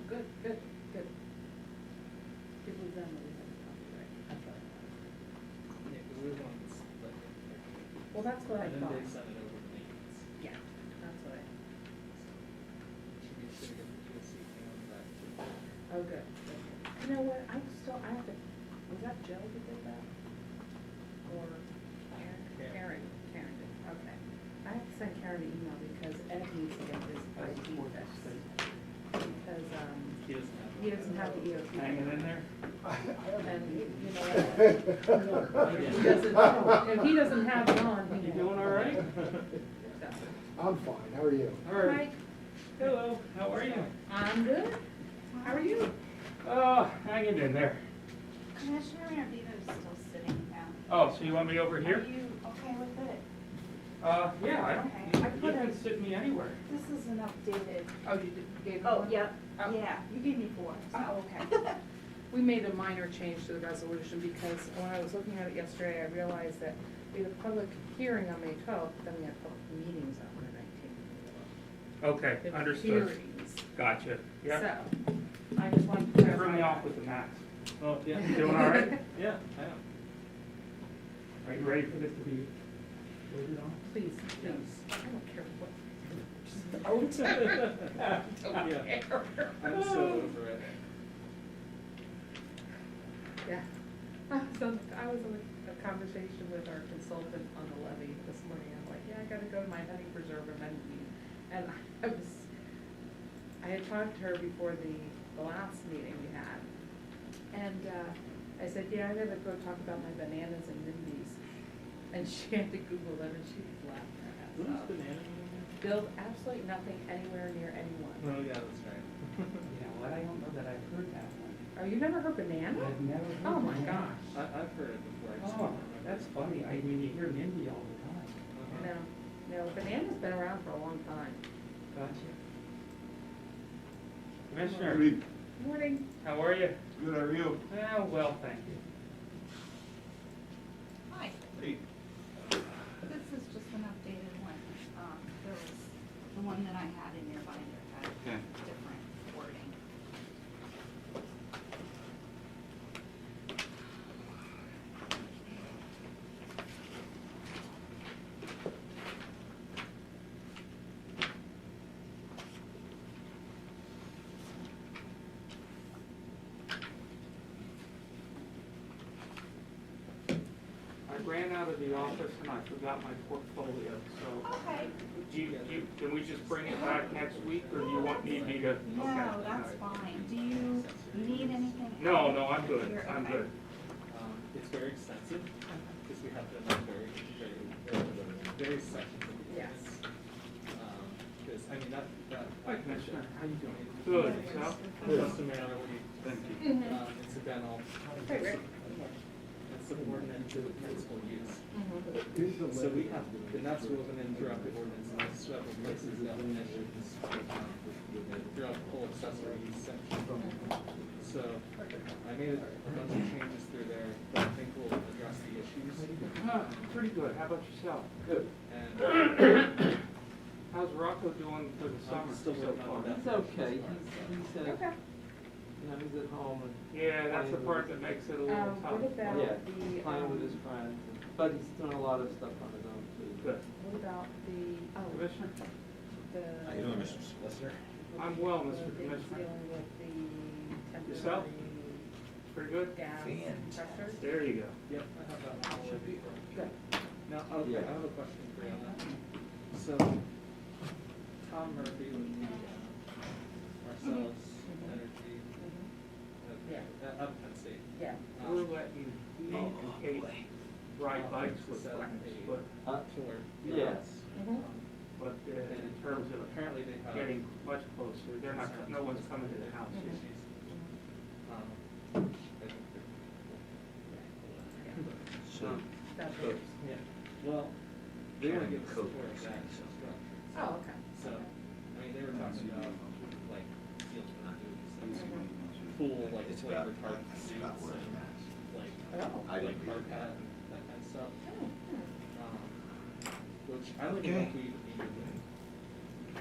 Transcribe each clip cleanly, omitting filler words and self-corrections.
good. People have done what we have to copyright. That's what I thought. Yeah, because we're the ones that. Well, that's what I And then thought. they send it over to maintenance. Yeah, that's what I, Should be sure to get the QSC thing on that too. oh, good. You know what, I have to, was that Jill who did that? Or Karen? Karen did, okay. I have to send Karen an email because Ed needs to get his ID fixed. Because, he doesn't have the EOT. Hanging in there? And, you know, if he doesn't have it on, he You won't. doing all right? I'm fine, how are you? All right. Mike, Hello, how are you? I'm good. How are you? Oh, hanging in there. Commissioner Maravito's still sitting down. Oh, so you want me over Are here? you okay with it? Yeah, I Okay. don't, you can sit me anywhere. This is an updated. Oh, you gave him Oh, one? yeah, Oh. yeah, you gave me 4. So. Oh, okay. We made a minor change to the resolution because when I was looking at it yesterday, I realized that we had a public hearing on May 12th, then we had public meetings on the 19th. Okay, There were understood. hearings. Gotcha. Yeah. So, I just wanted to You clarify. threw me off that. with the math. Oh, yeah. You doing all right? Yeah, I am. Are you ready for this to be voted on? Please, please. I don't care what. Just vote. I don't Yeah. care. I'm so over it. Yeah. So I was in a conversation with our consultant on the levy this morning. I'm like, yeah, I gotta go to my hunting preserve amendment meeting. And I had talked to her before the last meeting we had. And I said, yeah, I gotta go talk about my bananas and NIMBYs. And she had to Google them and she was laughing her ass Who's off. banana? Build absolutely nothing anywhere near anyone. Oh, yeah, that's right. You know what, I don't know that I've heard that one. Oh, you never heard banana? I've never heard Oh my banana. gosh. I've heard it before. I just Oh, don't remember. that's funny. I mean, you hear NIMBY all the time. Uh-huh. No, banana's been around for a long time. Gotcha. Commissioner, Good Morning. how are you? how are you? Oh, well, thank you. Hi. Hey. This is just an updated one. There was the one that I had in your binder had Okay. different wording. I ran out of the office and I forgot my portfolio, so. Okay. Can we just bring it back next week, or do you want me to? No, Okay. that's fine. Do you need anything? No, else? no, I'm good, You're I'm okay. good. It's very extensive, because we have to have very sections of the Yes. because, I mean, that. Hi, Commissioner, how you doing? Good, Good, yourself? Customarily, Thank you. incidental. Hey, Rick. And subordinate to the principal use. Mhm. So we have, and that's woven in throughout the ordinance, and there's several places, definitions, throughout the whole accessory use section. So I made a bunch of changes through there that I think will address the issues. Pretty good, how about yourself? Good. And How's Rocco doing for the summer still so working far? on that. He's okay, he's Okay. you know, he's at home and. Yeah, that's the playing part with that makes it a little tough. What about Yeah, the, playing with his friends, but he's doing a lot of stuff on his own too. Good. what about the, Commissioner? the. How you doing, Mr. Solicitor? I'm well, Mr. the things Commissioner. Dealing with the Yourself? temporary Pretty good? gas compressors. There you go. Yep, I have that one. Should be. Good. Now, okay, Yeah. I have a question for you on that. So, Tom Murphy with the, ourselves, Energy, Yeah. up Penn State. Yeah. We're letting he and Kate ride bikes with friends, but, Tour. Yes. Mhm. but in terms of Apparently they have. getting much closer, they're not, no one's coming to the house. Mhm. I think So, That's Good. it. yeah, well, they want to give us Code support of works, that so. structure. Oh, okay. So, I mean, they were talking about like field boots Mhm. and pool, like It's flame about, retardant it's suits about where and it's like, Oh. I like didn't hard read hat that. and that kind of stuff. Oh, hmm. Which I don't even know if we even need.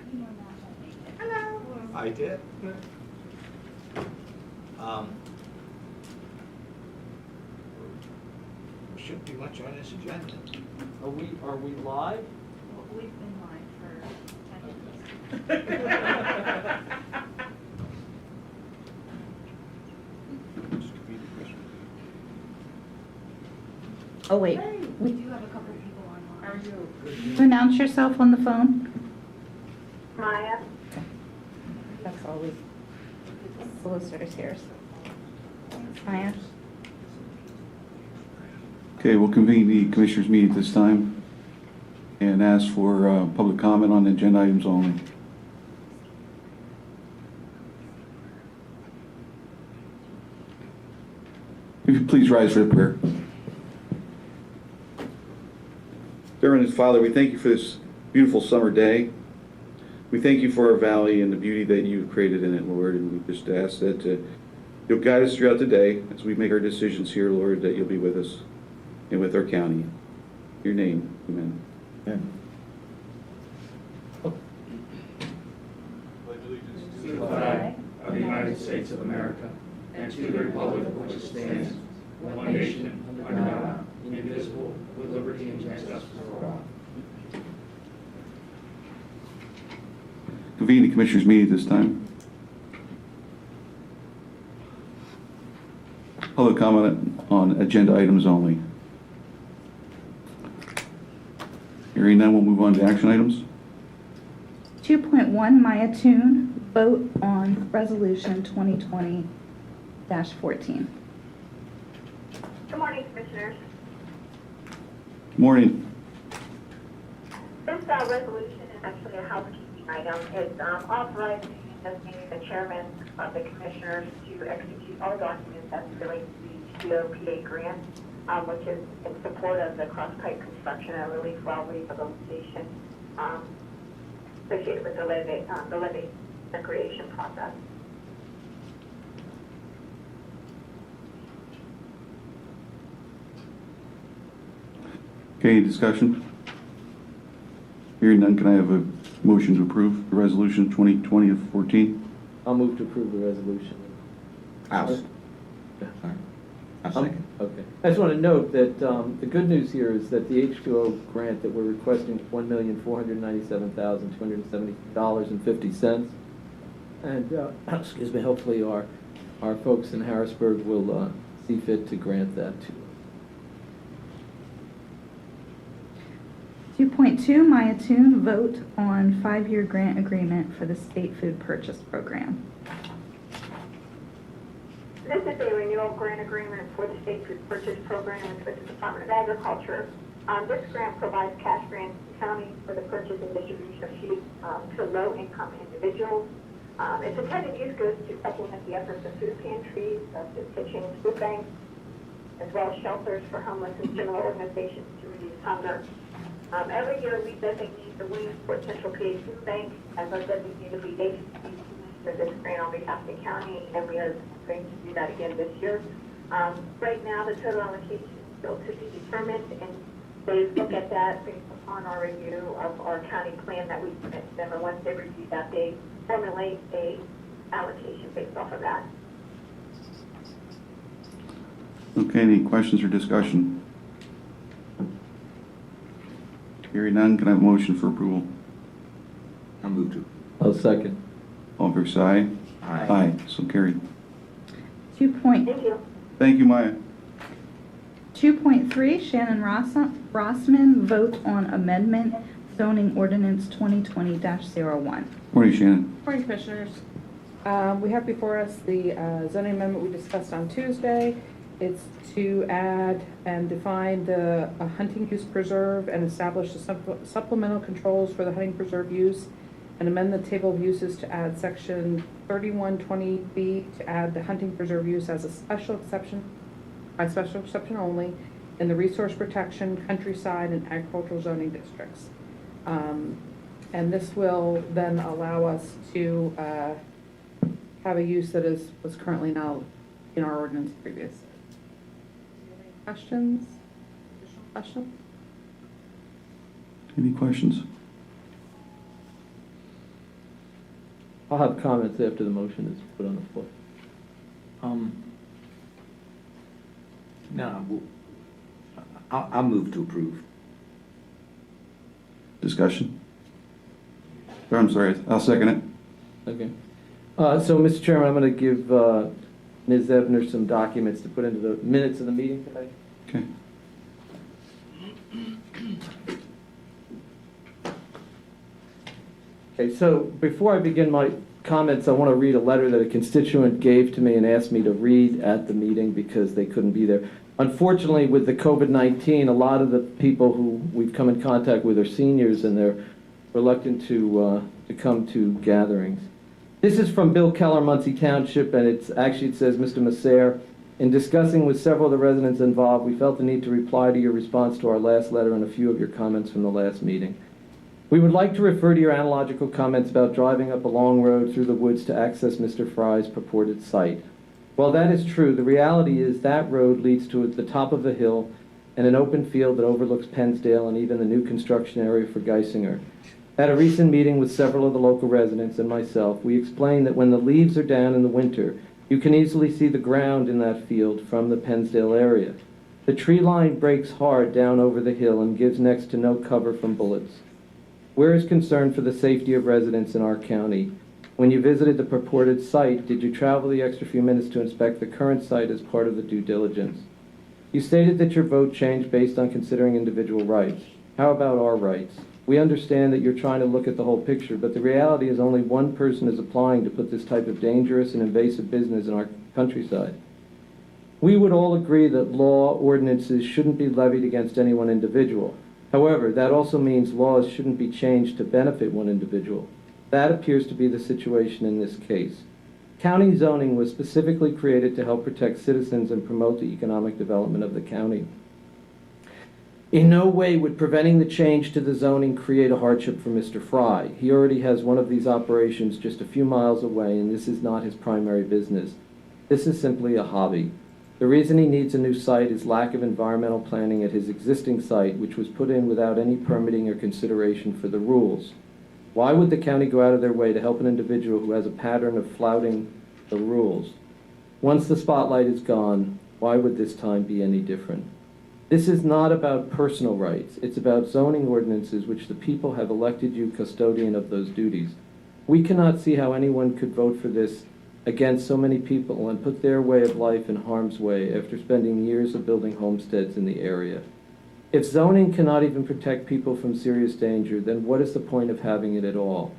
You know that, I think. Hello. I did. Shouldn't be much on this agenda. Are we live? Well, we've been live for 10 minutes. Just convene the Christmas. Oh, wait. We do have a couple people online. How are you? Can you announce yourself on the phone? Maya. That's all we, solicitors here. Maya? Okay, we'll convene the Commissioners' meeting at this time and ask for public comment on agenda items only. If you please rise for the prayer. Dear Heavenly Father, we thank you for this beautiful summer day. We thank you for our valley and the beauty that you've created in it, Lord, and we just ask that you'll guide us throughout the day as we make our decisions here, Lord, that you'll be with us and with our county. In your name, amen. Amen. To the flag of the United States of America and to the republic for which it stands, one nation, under God, indivisible, with liberty and justice for all. Convene the Commissioners' meeting at this time. Public comment on agenda items only. Hearing none, we'll move on to action items. 2.1 Maya Toon, vote on resolution 2020-14. Good morning, Commissioners. Morning. This resolution is actually a housekeeping item. It's authorizing and designating the chairman of the Commissioners to execute all documents that relate to the TOPA grant, which is in support of the cross-pipe construction and relief well rehabilitation associated with the levee creation process. Okay, discussion? Hearing none, can I have a motion to approve the resolution 2020-14? I'll move to approve the resolution. House. Sorry. I'll second. Okay. I just want to note that the good news here is that the H2O grant that we're requesting $1,497,270.50. And, excuse me, hopefully our folks in Harrisburg will see fit to grant that to us. 2.2 Maya Toon, vote on 5-year grant agreement for the state food purchase program. This is a renewal grant agreement for the state food purchase program with the Department of Agriculture. This grant provides cash grants to counties for the purchase and distribution of food to low-income individuals. Its intended use goes to supplement the efforts of food pantries, kitchens, food banks, as well as shelters for homeless and similar organizations to reduce hunger. Every year we designate the Williamsport Central PA Food Bank as our designated lead agency for this grant on behalf of the county, and we are going to do that again this year. Right now, the total allocation is still to be determined, and they look at that based upon our review of our county plan that we submit to them, and once they review that, they formulate a allocation based off of that. Okay, any questions or discussion? Hearing none, can I have a motion for approval? I'll move to. I'll second. All in favor, say aye. Aye. Aye, so carried. 2.3 Thank you. Thank you, Maya. Shannon Rossman, vote on amendment zoning ordinance 2020-01. Morning, Shannon. Morning, Commissioners. We have before us the zoning amendment we discussed on Tuesday. It's to add and define the hunting use preserve and establish the supplemental controls for the hunting preserve use, and amend the table of uses to add section 3120B to add the hunting preserve use as a special exception, by special exception only, in the resource protection, countryside, and agricultural zoning districts. And this will then allow us to have a use that was currently now in our ordinance previously. Questions? Additional questions? Any questions? I'll have comments after the motion is put on the floor. No, I'll move to approve. Discussion? I'm sorry, I'll second it. Okay. So, Mr. Chairman, I'm going to give Ms. Ebner some documents to put into the minutes of the meeting today. Okay. Okay, so before I begin my comments, I want to read a letter that a constituent gave to me and asked me to read at the meeting because they couldn't be there. Unfortunately, with the COVID-19, a lot of the people who we've come in contact with are seniors, and they're reluctant to come to gatherings. This is from Bill Keller, Muncie Township, and it says, Mr. Masser, in discussing with several of the residents involved, we felt the need to reply to your response to our last letter and a few of your comments from the last meeting. We would like to refer to your analogical comments about driving up a long road through the woods to access Mr. Fry's purported site. While that is true, the reality is that road leads to the top of a hill and an open field that overlooks Pennsdale and even the new construction area for Geisinger. At a recent meeting with several of the local residents and myself, we explained that when the leaves are down in the winter, you can easily see the ground in that field from the Pennsdale area. The tree line breaks hard down over the hill and gives next to no cover from bullets. Where is concern for the safety of residents in our county? When you visited the purported site, did you travel the extra few minutes to inspect the current site as part of the due diligence? You stated that your vote changed based on considering individual rights. How about our rights? We understand that you're trying to look at the whole picture, but the reality is only one person is applying to put this type of dangerous and invasive business in our countryside. We would all agree that law ordinances shouldn't be levied against any one individual. However, that also means laws shouldn't be changed to benefit one individual. That appears to be the situation in this case. County zoning was specifically created to help protect citizens and promote the economic development of the county. In no way would preventing the change to the zoning create a hardship for Mr. Fry. He already has one of these operations just a few miles away, and this is not his primary business. This is simply a hobby. The reason he needs a new site is lack of environmental planning at his existing site, which was put in without any permitting or consideration for the rules. Why would the county go out of their way to help an individual who has a pattern of flouting the rules? Once the spotlight is gone, why would this time be any different? This is not about personal rights. It's about zoning ordinances which the people have elected you custodian of those duties. We cannot see how anyone could vote for this against so many people and put their way of life in harm's way after spending years of building homesteads in the area. If zoning cannot even protect people from serious danger, then what is the point of having it at all?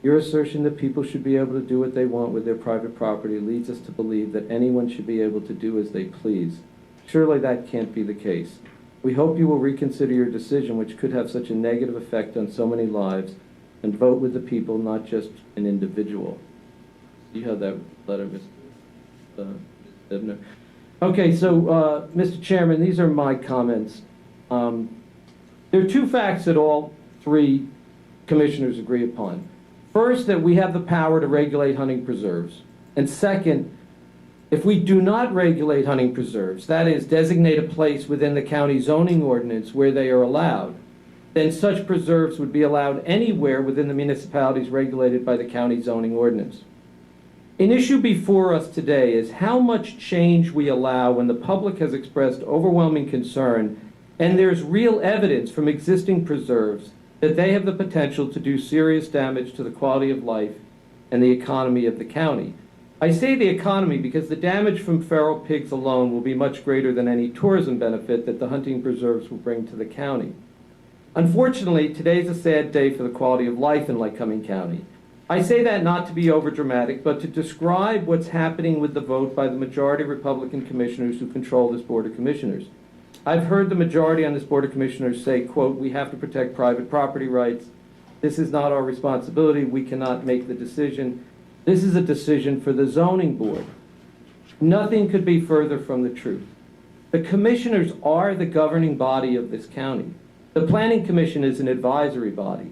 Your assertion that people should be able to do what they want with their private property leads us to believe that anyone should be able to do as they please. Surely that can't be the case. We hope you will reconsider your decision, which could have such a negative effect on so many lives, and vote with the people, not just an individual. You have that letter, Mr. Ebner. Okay, so, Mr. Chairman, these are my comments. There are two facts that all three commissioners agree upon. First, that we have the power to regulate hunting preserves. And second, if we do not regulate hunting preserves, that is, designate a place within the county zoning ordinance where they are allowed, then such preserves would be allowed anywhere within the municipalities regulated by the county zoning ordinance. An issue before us today is how much change we allow when the public has expressed overwhelming concern and there's real evidence from existing preserves that they have the potential to do serious damage to the quality of life and the economy of the county. I say the economy because the damage from feral pigs alone will be much greater than any tourism benefit that the hunting preserves will bring to the county. Unfortunately, today's a sad day for the quality of life in Lycoming County. I say that not to be overdramatic, but to describe what's happening with the vote by the majority Republican commissioners who control this Board of Commissioners. I've heard the majority on this Board of Commissioners say, quote, "We have to protect private property rights. This is not our responsibility. We cannot make the decision. This is a decision for the zoning board." Nothing could be further from the truth. The commissioners are the governing body of this county. The planning commission is an advisory body.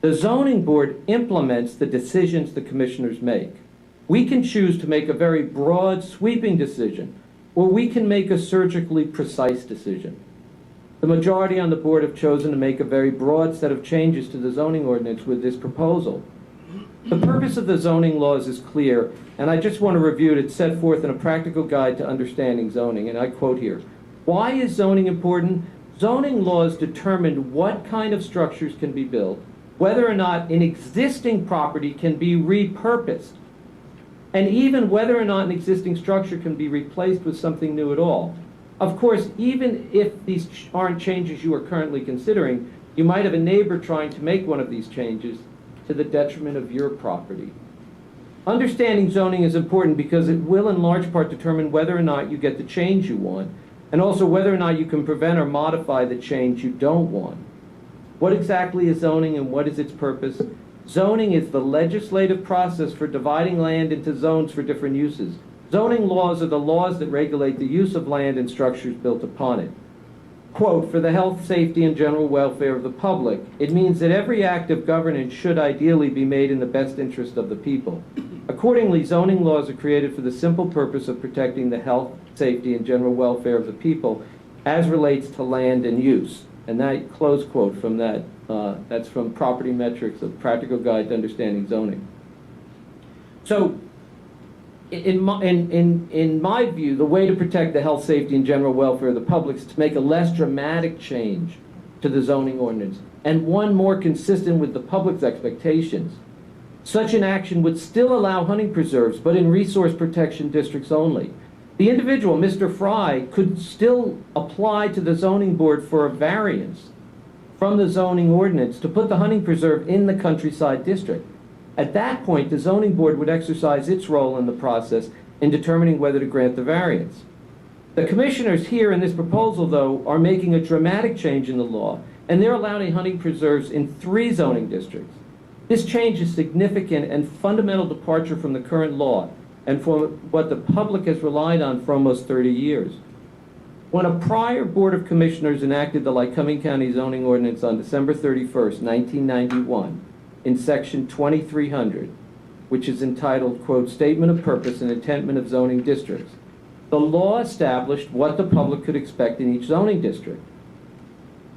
The zoning board implements the decisions the commissioners make. We can choose to make a very broad, sweeping decision, or we can make a surgically precise decision. The majority on the board have chosen to make a very broad set of changes to the zoning ordinance with this proposal. The purpose of the zoning laws is clear, and I just want to review it. It's set forth in a practical guide to understanding zoning, and I quote here, "Why is zoning important? Zoning laws determine what kind of structures can be built, whether or not an existing property can be repurposed, and even whether or not an existing structure can be replaced with something new at all. Of course, even if these aren't changes you are currently considering, you might have a neighbor trying to make one of these changes to the detriment of your property." Understanding zoning is important because it will in large part determine whether or not you get the change you want, and also whether or not you can prevent or modify the change you don't want. What exactly is zoning and what is its purpose? Zoning is the legislative process for dividing land into zones for different uses. Zoning laws are the laws that regulate the use of land and structures built upon it. Quote, "For the health, safety, and general welfare of the public, it means that every act of governance should ideally be made in the best interest of the people. Accordingly, zoning laws are created for the simple purpose of protecting the health, safety, and general welfare of the people as relates to land and use." And that, close quote from that, that's from Property Metrics, a practical guide to understanding zoning. So, in my view, the way to protect the health, safety, and general welfare of the public is to make a less dramatic change to the zoning ordinance, and one more consistent with the public's expectations. Such an action would still allow hunting preserves, but in resource protection districts only. The individual, Mr. Fry, could still apply to the zoning board for a variance from the zoning ordinance to put the hunting preserve in the countryside district. At that point, the zoning board would exercise its role in the process in determining whether to grant the variance. The commissioners here in this proposal, though, are making a dramatic change in the law, and they're allowing hunting preserves in 3 zoning districts. This change is significant and fundamental departure from the current law and from what the public has relied on for almost 30 years. When a prior Board of Commissioners enacted the Lycoming County zoning ordinance on December 31st, 1991, in section 2300, which is entitled, quote, "Statement of Purpose and Intent of Zoning Districts," the law established what the public could expect in each zoning district.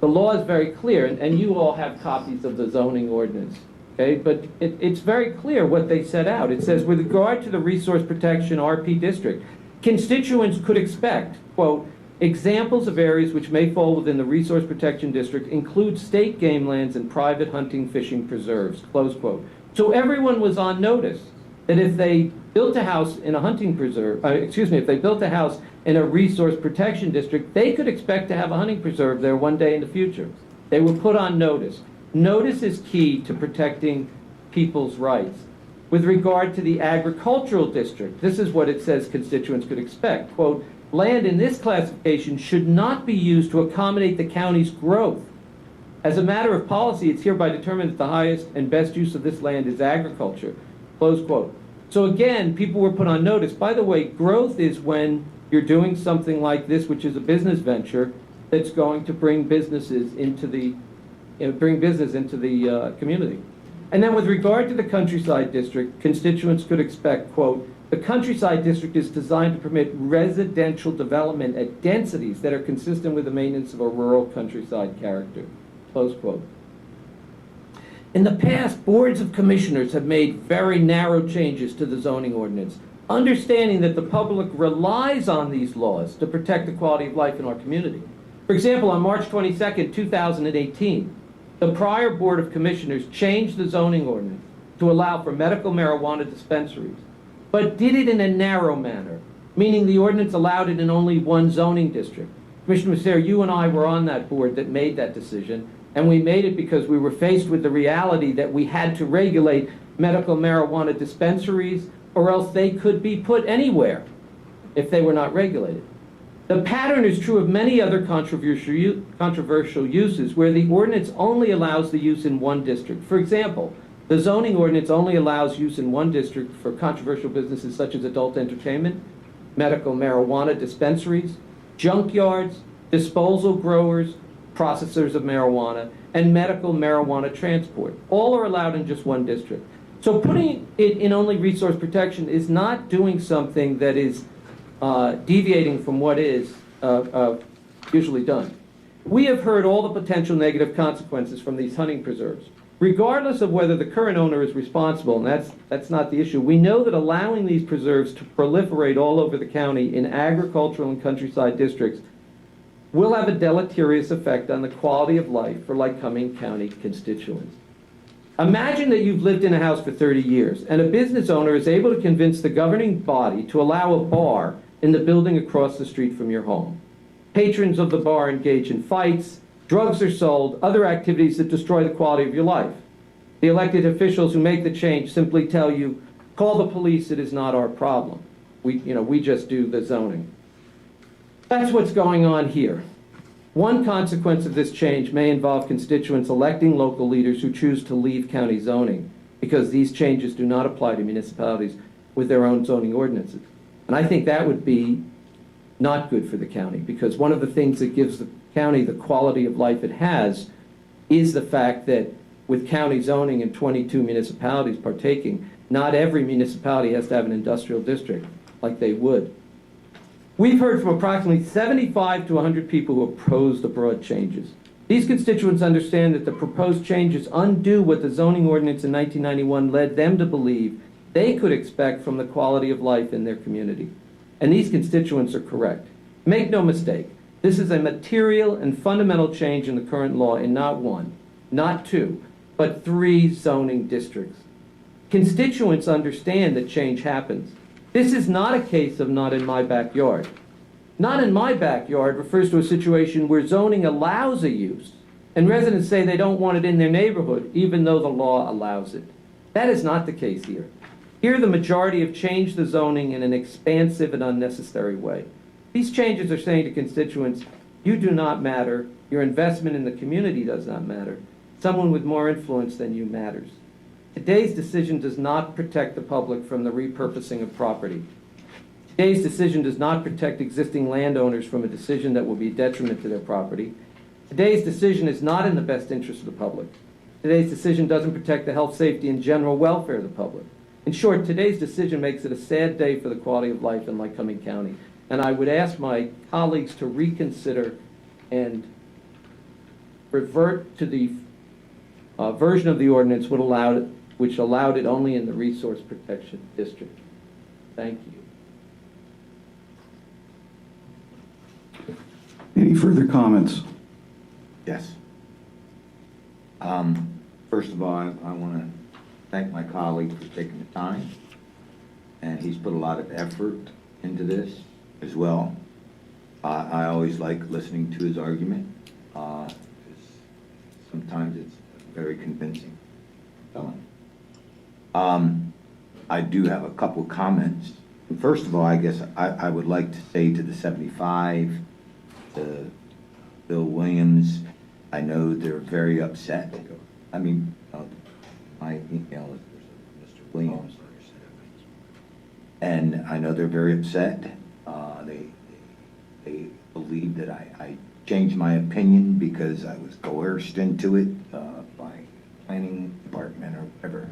The law is very clear, and you all have copies of the zoning ordinance. Okay, but it's very clear what they set out. It says, with regard to the Resource Protection RP District, constituents could expect, quote, "Examples of areas which may fall within the Resource Protection District include state game lands and private hunting fishing preserves," close quote. So everyone was on notice that if they built a house in a hunting preserve, if they built a house in a Resource Protection District, they could expect to have a hunting preserve there one day in the future. They were put on notice. Notice is key to protecting people's rights. With regard to the agricultural district, this is what it says constituents could expect. Quote, "Land in this classification should not be used to accommodate the county's growth. As a matter of policy, it's hereby determined that the highest and best use of this land is agriculture." Close quote. So again, people were put on notice. By the way, growth is when you're doing something like this, which is a business venture that's going to bring businesses into the community. And then with regard to the countryside district, constituents could expect, quote, "The countryside district is designed to permit residential development at densities that are consistent with the maintenance of a rural countryside character," close quote. In the past, boards of commissioners have made very narrow changes to the zoning ordinance, understanding that the public relies on these laws to protect the quality of life in our community. For example, on March 22nd, 2018, the prior Board of Commissioners changed the zoning ordinance to allow for medical marijuana dispensaries, but did it in a narrow manner, meaning the ordinance allowed it in only one zoning district. Commissioner Massare, you and I were on that board that made that decision, and we made it because we were faced with the reality that we had to regulate medical marijuana dispensaries, or else they could be put anywhere if they were not regulated. The pattern is true of many other controversial uses where the ordinance only allows the use in one district. For example, the zoning ordinance only allows use in one district for controversial businesses such as adult entertainment, medical marijuana dispensaries, junkyards, disposal growers, processors of marijuana, and medical marijuana transport. All are allowed in just one district. So putting it in only resource protection is not doing something that is deviating from what is usually done. We have heard all the potential negative consequences from these hunting preserves. Regardless of whether the current owner is responsible, and that's not the issue, we know that allowing these preserves to proliferate all over the county in agricultural and countryside districts will have a deleterious effect on the quality of life for Lycoming County constituents. Imagine that you've lived in a house for 30 years and a business owner is able to convince the governing body to allow a bar in the building across the street from your home. Patrons of the bar engage in fights, drugs are sold, other activities that destroy the quality of your life. The elected officials who make the change simply tell you, call the police, it is not our problem. We just do the zoning. That's what's going on here. One consequence of this change may involve constituents electing local leaders who choose to leave county zoning because these changes do not apply to municipalities with their own zoning ordinances. And I think that would be not good for the county, because one of the things that gives the county the quality of life it has is the fact that with county zoning and 22 municipalities partaking, not every municipality has to have an industrial district like they would. We've heard from approximately 75 to 100 people who opposed the broad changes. These constituents understand that the proposed changes undo what the zoning ordinance in 1991 led them to believe they could expect from the quality of life in their community. And these constituents are correct. Make no mistake, this is a material and fundamental change in the current law in not one, not two, but 3 zoning districts. Constituents understand that change happens. This is not a case of not in my backyard. Not in my backyard refers to a situation where zoning allows a use, and residents say they don't want it in their neighborhood, even though the law allows it. That is not the case here. Here, the majority have changed the zoning in an expansive and unnecessary way. These changes are saying to constituents, you do not matter, your investment in the community does not matter, someone with more influence than you matters. Today's decision does not protect the public from the repurposing of property. Today's decision does not protect existing landowners from a decision that will be a detriment to their property. Today's decision is not in the best interest of the public. Today's decision doesn't protect the health, safety, and general welfare of the public. In short, today's decision makes it a sad day for the quality of life in Lycoming County. And I would ask my colleagues to reconsider and revert to the version of the ordinance which allowed it only in the Resource Protection District. Thank you. Any further comments? Yes. First of all, I want to thank my colleague for taking the time, and he's put a lot of effort into this as well. I always like listening to his argument, because sometimes it's very convincing. I do have a couple comments. First of all, I guess I would like to say to the 75, to Bill Williams, I know they're very upset. I mean, my email is Mr. Williams, and I know they're very upset. They believe that I changed my opinion because I was coerced into it by planning department or whatever.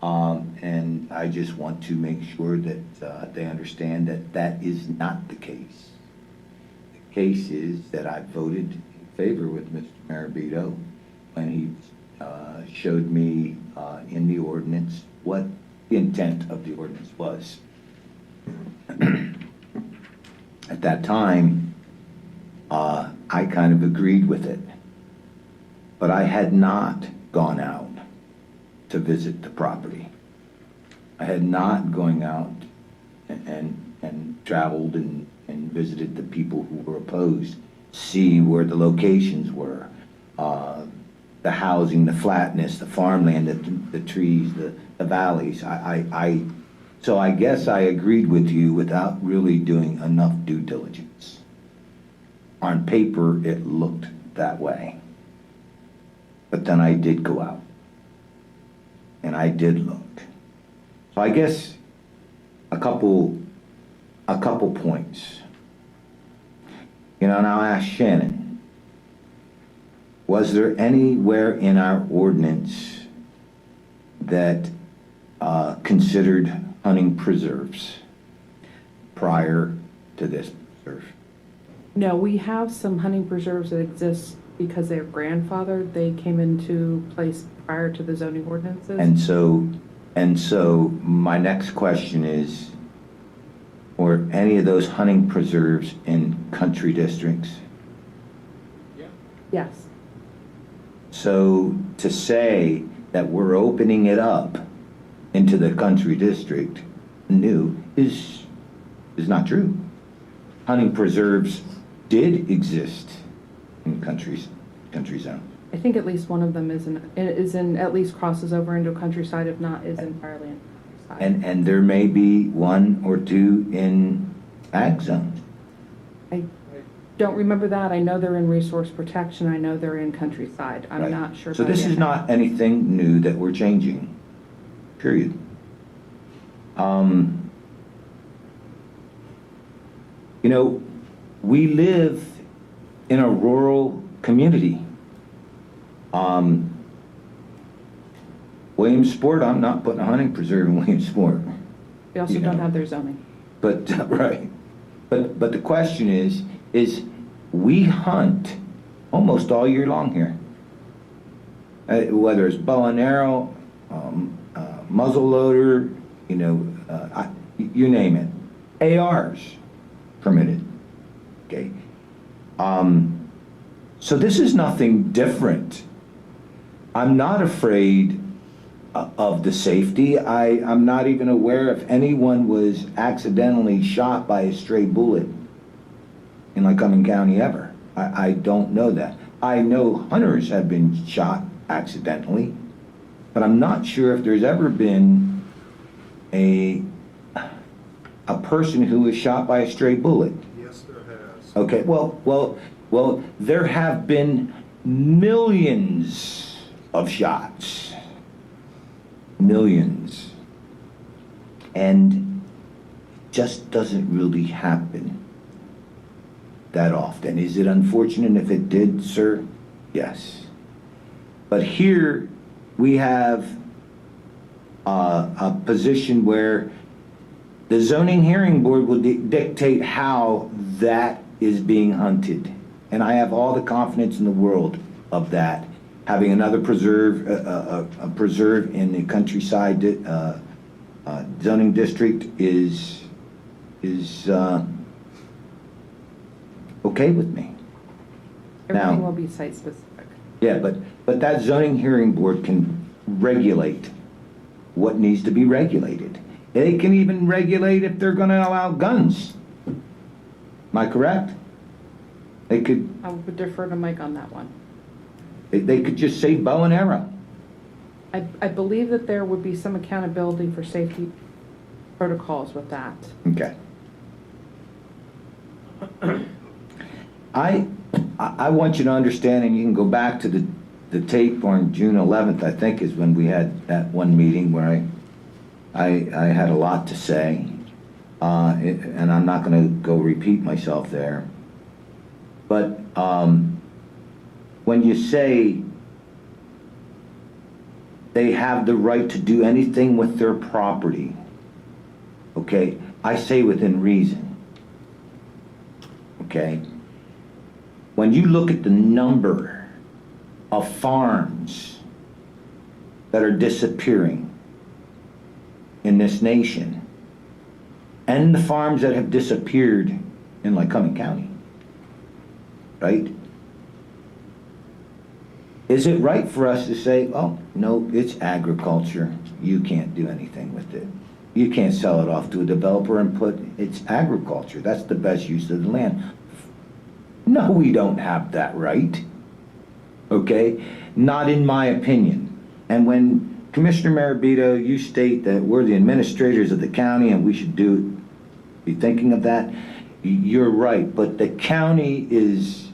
And I just want to make sure that they understand that that is not the case. The case is that I voted in favor with Mr. Marabito when he showed me in the ordinance what the intent of the ordinance was. At that time, I kind of agreed with it, but I had not gone out to visit the property. I had not gone out and traveled and visited the people who were opposed, see where the locations were, the housing, the flatness, the farmland, the trees, the valleys. So I guess I agreed with you without really doing enough due diligence. On paper, it looked that way. But then I did go out. And I did look. So I guess a couple points. And I'll ask Shannon, was there anywhere in our ordinance that considered hunting preserves prior to this preserve? No, we have some hunting preserves that exist because they're grandfathered, they came into place prior to the zoning ordinances. And so my next question is, were any of those hunting preserves in country districts? Yeah. Yes. So to say that we're opening it up into the country district new is not true. Hunting preserves did exist in country zone. I think at least one of them is in at least crosses over into countryside, if not is entirely in countryside. And there may be one or two in ag zones. I don't remember that. I know they're in resource protection. I know they're in countryside. I'm Right. not sure. So about this is the- not anything new that we're changing, period. You know, we live in a rural community. Williamsport, I'm not putting a hunting preserve in Williamsport. They also you don't know. have their zoning. But, right. But the question is we hunt almost all year long here. Whether it's bow and arrow, muzzle loader, you know, you name it. ARs permitted, okay? So this is nothing different. I'm not afraid of the safety. I'm not even aware if anyone was accidentally shot by a stray bullet in Lycoming County ever. I don't know that. I know hunters have been shot accidentally, but I'm not sure if there's ever been a person who was shot by a stray bullet. Yes, there has. Okay, well, there have been millions of shots. Millions. And just doesn't really happen that often. Is it unfortunate if it did, sir? Yes. But here we have a position where the zoning hearing board will dictate how that is being hunted. And I have all the confidence in the world of that. Having another preserve, a preserve in the countryside zoning district is okay with me. Everything Now- will be site specific. Yeah, but that zoning hearing board can regulate what needs to be regulated. They can even regulate if they're gonna allow guns. Am I correct? They could, I would defer to Mike on that one. they could just say bow and arrow. I believe that there would be some accountability for safety protocols with that. Okay. I want you to understand, and you can go back to the tape on June 11th, I think is when we had that one meeting where I had a lot to say, and I'm not going to go repeat myself there. But when you say they have the right to do anything with their property, okay, I say within reason, okay? When you look at the number of farms that are disappearing in this nation, and the farms that have disappeared in Lycoming County, right? Is it right for us to say, oh, no, it's agriculture, you can't do anything with it? You can't sell it off to a developer and put, it's agriculture, that's the best use of the land. No, we don't have that right, okay? Not in my opinion. And when Commissioner Marabito, you state that we're the administrators of the county and we should be thinking of that, you're right, but the county is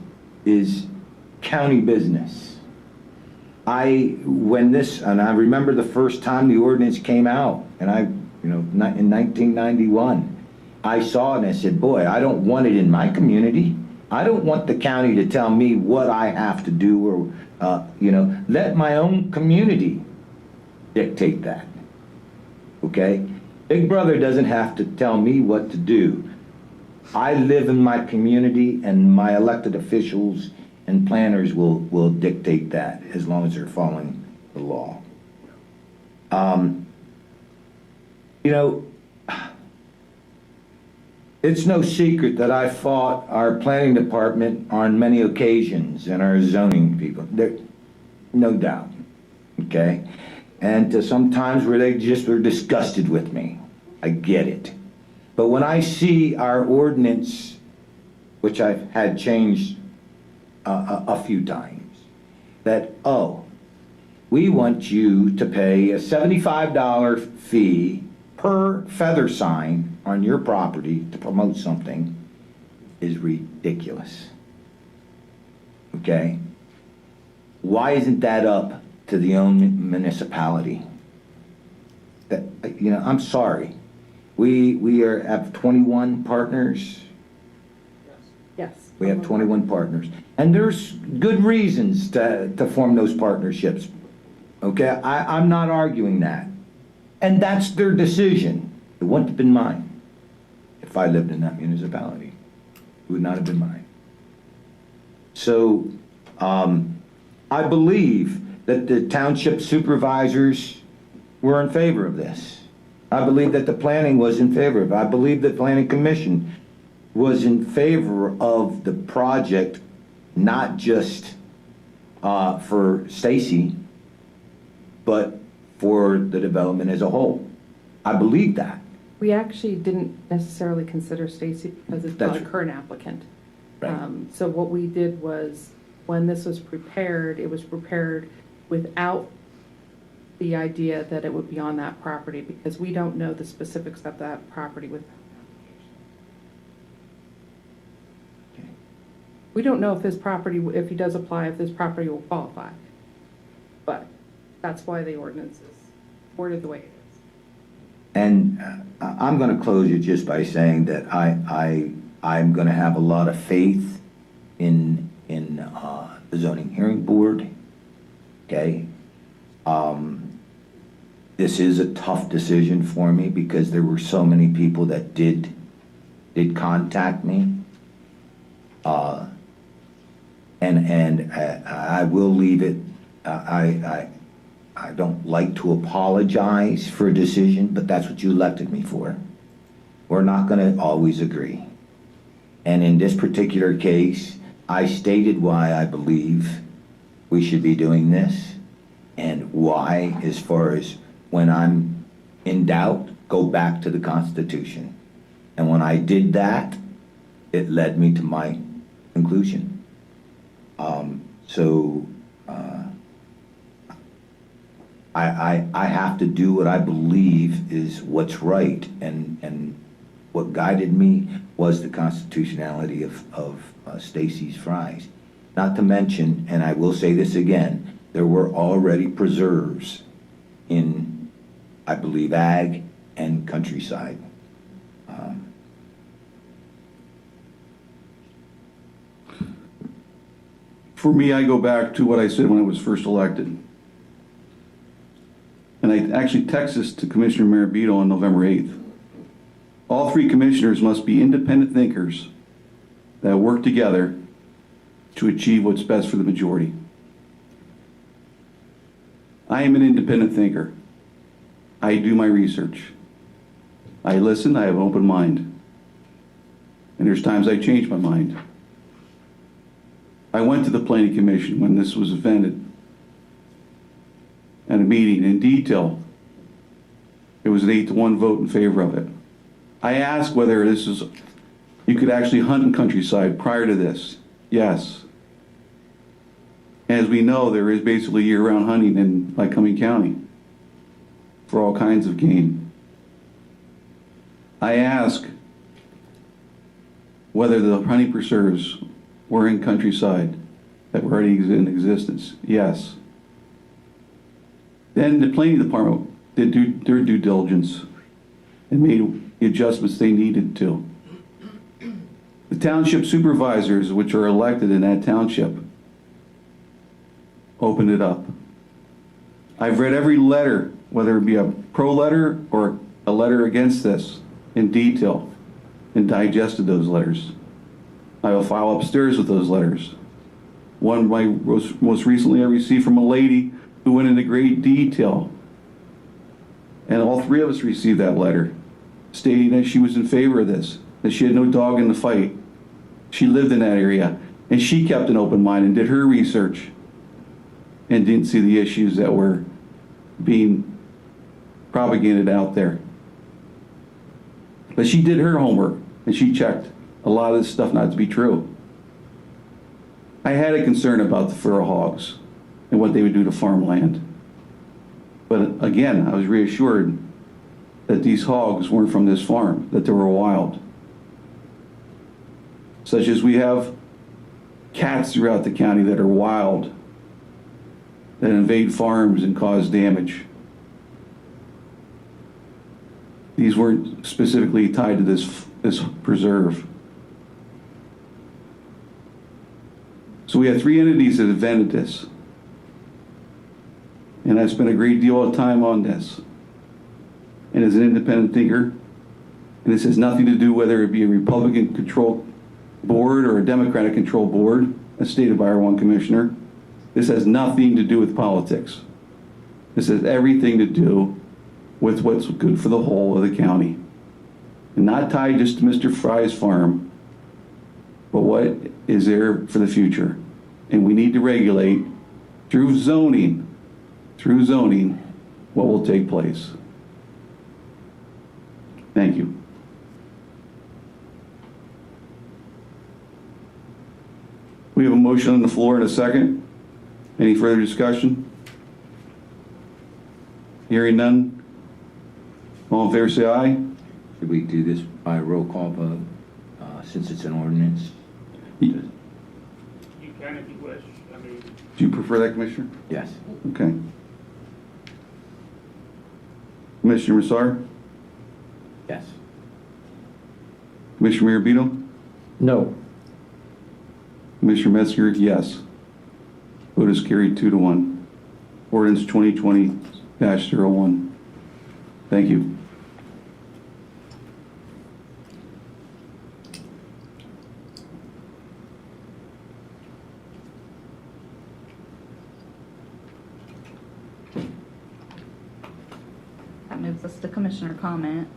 county business. And I remember the first time the ordinance came out, and in 1991, I saw it and I said, boy, I don't want it in my community. I don't want the county to tell me what I have to do or, let my own community dictate that, okay? Big Brother doesn't have to tell me what to do. I live in my community and my elected officials and planners will dictate that as long as they're following the law. You know, it's no secret that I fought our planning department on many occasions and our zoning people. There, no doubt, okay? And to sometimes where they just were disgusted with me. I get it. But when I see our ordinance, which I've had changed a few times, that, oh, we want you to pay a $75 fee per feather sign on your property to promote something, is ridiculous. Okay? Why isn't that up to the own municipality? That, you know, I'm sorry. We have 21 partners. Yes. We have 21 partners. And there's good reasons to form those partnerships. Okay? I'm not arguing that. And that's their decision. It wouldn't have been mine if I lived in that municipality. It would not have been mine. So, I believe that the township supervisors were in favor of this. I believe that the planning was in favor of it. I believe the planning commission was in favor of the project, not just for Stacy, but for the development as a whole. I believe that. We actually didn't necessarily consider Stacy because it's not a That's current applicant. Right. So what we did was, when this was prepared, it was prepared without the idea that it would be on that property, because we don't know the specifics of that property with. Okay. We don't know if this property, if he does apply, if this property will qualify. But that's why the ordinance is worded the way it is. And I'm going to close it just by saying that I'm going to have a lot of faith in the zoning hearing board. Okay. This is a tough decision for me because there were so many people that did contact me. And I will leave it. I don't like to apologize for a decision, but that's what you elected me for. We're not going to always agree. And in this particular case, I stated why I believe we should be doing this, and why, as far as when I'm in doubt, go back to the Constitution. And when I did that, it led me to my conclusion. I have to do what I believe is what's right, and what guided me was the constitutionality of Stacy's Fries. Not to mention, and I will say this again, there were already preserves in, I believe, ag and countryside. For me, I go back to what I said when I was first elected. And I actually texted this to Commissioner Marabito on November 8th. All three commissioners must be independent thinkers that work together to achieve what's best for the majority. I am an independent thinker. I do my research. I listen, I have an open mind. And there's times I change my mind. I went to the Planning Commission when this was invented at a meeting in detail. It was an 8-1 vote in favor of it. I asked whether you could actually hunt in countryside prior to this. Yes. As we know, there is basically year-round hunting in Lycoming County for all kinds of game. I asked whether the hunting preserves were in countryside that were already in existence. Yes. Then the planning department did their due diligence and made the adjustments they needed to. The township supervisors, which are elected in that township, opened it up. I've read every letter, whether it be a pro letter or a letter against this, in detail, and digested those letters. I will file upstairs with those letters. One most recently I received from a lady who went into great detail. And all three of us received that letter, stating that she was in favor of this, that she had no dog in the fight. She lived in that area, and she kept an open mind and did her research and didn't see the issues that were being propagated out there. But she did her homework, and she checked a lot of this stuff not to be true. I had a concern about the feral hogs and what they would do to farmland. But again, I was reassured that these hogs weren't from this farm, that they were wild. Such as we have cats throughout the county that are wild, that invade farms and cause damage. These weren't specifically tied to this preserve. So we had three entities that invented this. And I spent a great deal of time on this. And as an independent thinker, and this has nothing to do whether it be a Republican-controlled board or a Democratic-controlled board, as stated by our one commissioner. This has nothing to do with politics. This has everything to do with what's good for the whole of the county. And not tied just to Mr. Fry's farm, but what is there for the future. And we need to regulate through zoning, what will take place. Thank you. We have a motion on the floor and a second. Any further discussion? Hearing none. All in favor say aye. Should we do this by roll call vote, since it's an ordinance? You can if you wish. I mean, Do you prefer that, Commissioner? Yes. Okay. Commissioner Massar? Yes. Commissioner Mirabito? No. Commissioner Metzger, yes. Vote is carried 2-1. Ordinance 2020-01. Thank you. That moves us to commissioner comment.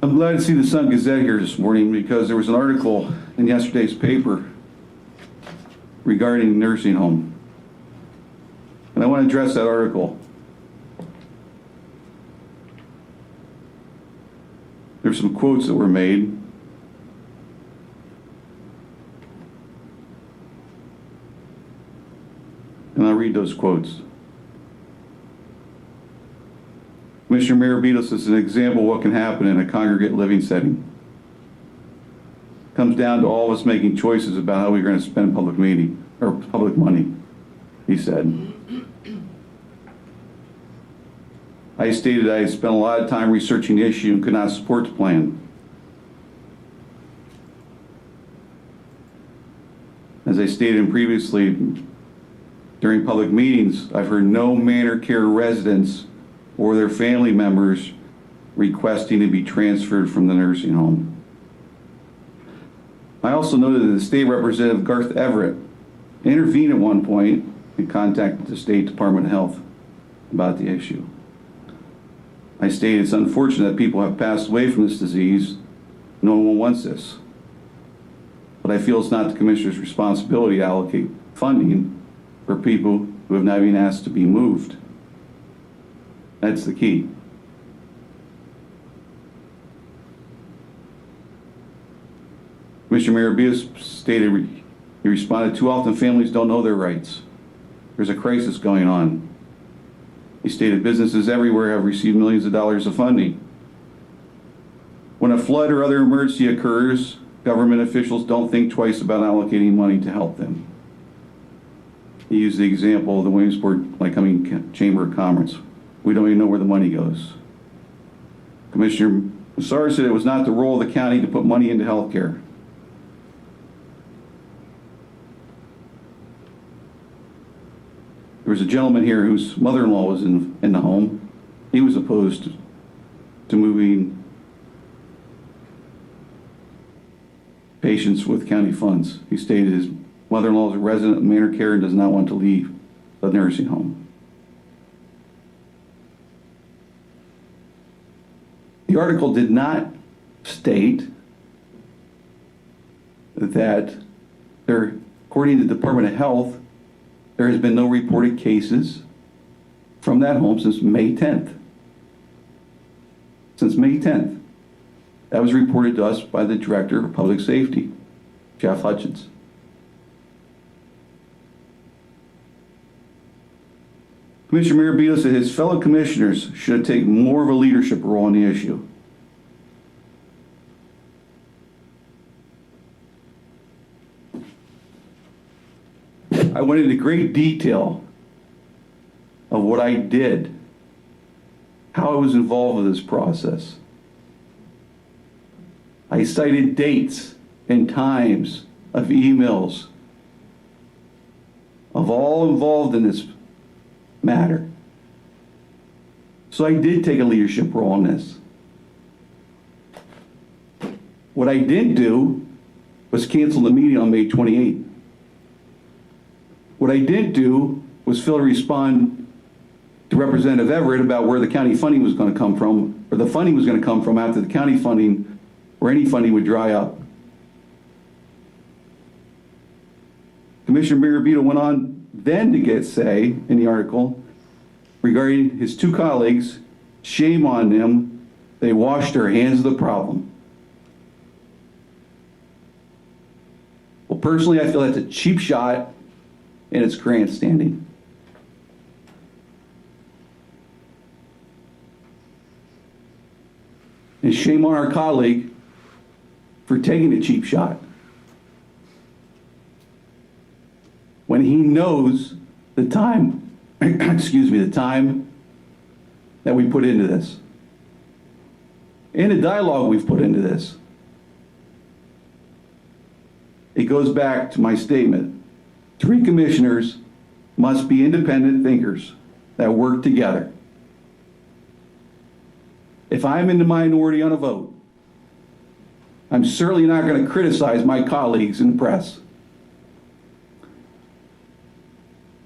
I'm glad to see the Sun Gazette here this morning because there was an article in yesterday's paper regarding nursing home. And I want to address that article. There's some quotes that were made. And I'll read those quotes. Commissioner Mirabitos is an example of what can happen in a congregate living setting. It comes down to all of us making choices about how we're going to spend public money, he said. I stated I spent a lot of time researching the issue and could not support the plan. As I stated previously, during public meetings, I've heard no manor care residents or their family members requesting to be transferred from the nursing home. I also noted that the state representative Garth Everett intervened at one point and contacted the State Department of Health about the issue. I stated it's unfortunate that people have passed away from this disease. No one wants this. But I feel it's not the Commissioner's responsibility to allocate funding for people who have not been asked to be moved. That's the key. Commissioner Mirabias stated he responded, too often families don't know their rights. There's a crisis going on. He stated businesses everywhere have received millions of dollars of funding. When a flood or other emergency occurs, government officials don't think twice about allocating money to help them. He used the example of the Williamsport Lycoming Chamber of Commerce. We don't even know where the money goes. Commissioner Massar said it was not the role of the county to put money into health care. There was a gentleman here whose mother-in-law was in the home. He was opposed to moving patients with county funds. He stated mother-in-law is a resident of Manor Care and does not want to leave the nursing home. The article did not state that according to the Department of Health, there has been no reported cases from that home since May 10th. Since May 10th. That was reported to us by the Director of Public Safety, Jeff Hutchins. Commissioner Mirabito said his fellow commissioners should take more of a leadership role on the issue. I went into great detail of what I did, how I was involved with this process. I cited dates and times of emails of all involved in this matter. So I did take a leadership role in this. What I didn't do was cancel the meeting on May 28th. What I didn't do was fail to respond to Representative Everett about where the county funding was going to come from, or the funding was going to come from after the county funding, or any funding would dry up. Commissioner Mirabito went on then to say in the article regarding his two colleagues, shame on them, they washed their hands of the problem. Well, personally, I feel that's a cheap shot and it's grandstanding. And shame on our colleague for taking a cheap shot when he knows the time, excuse me, the time that we put into this and the dialogue we've put into this. It goes back to my statement. 3 commissioners must be independent thinkers that work together. If I'm in the minority on a vote, I'm certainly not going to criticize my colleagues in the press.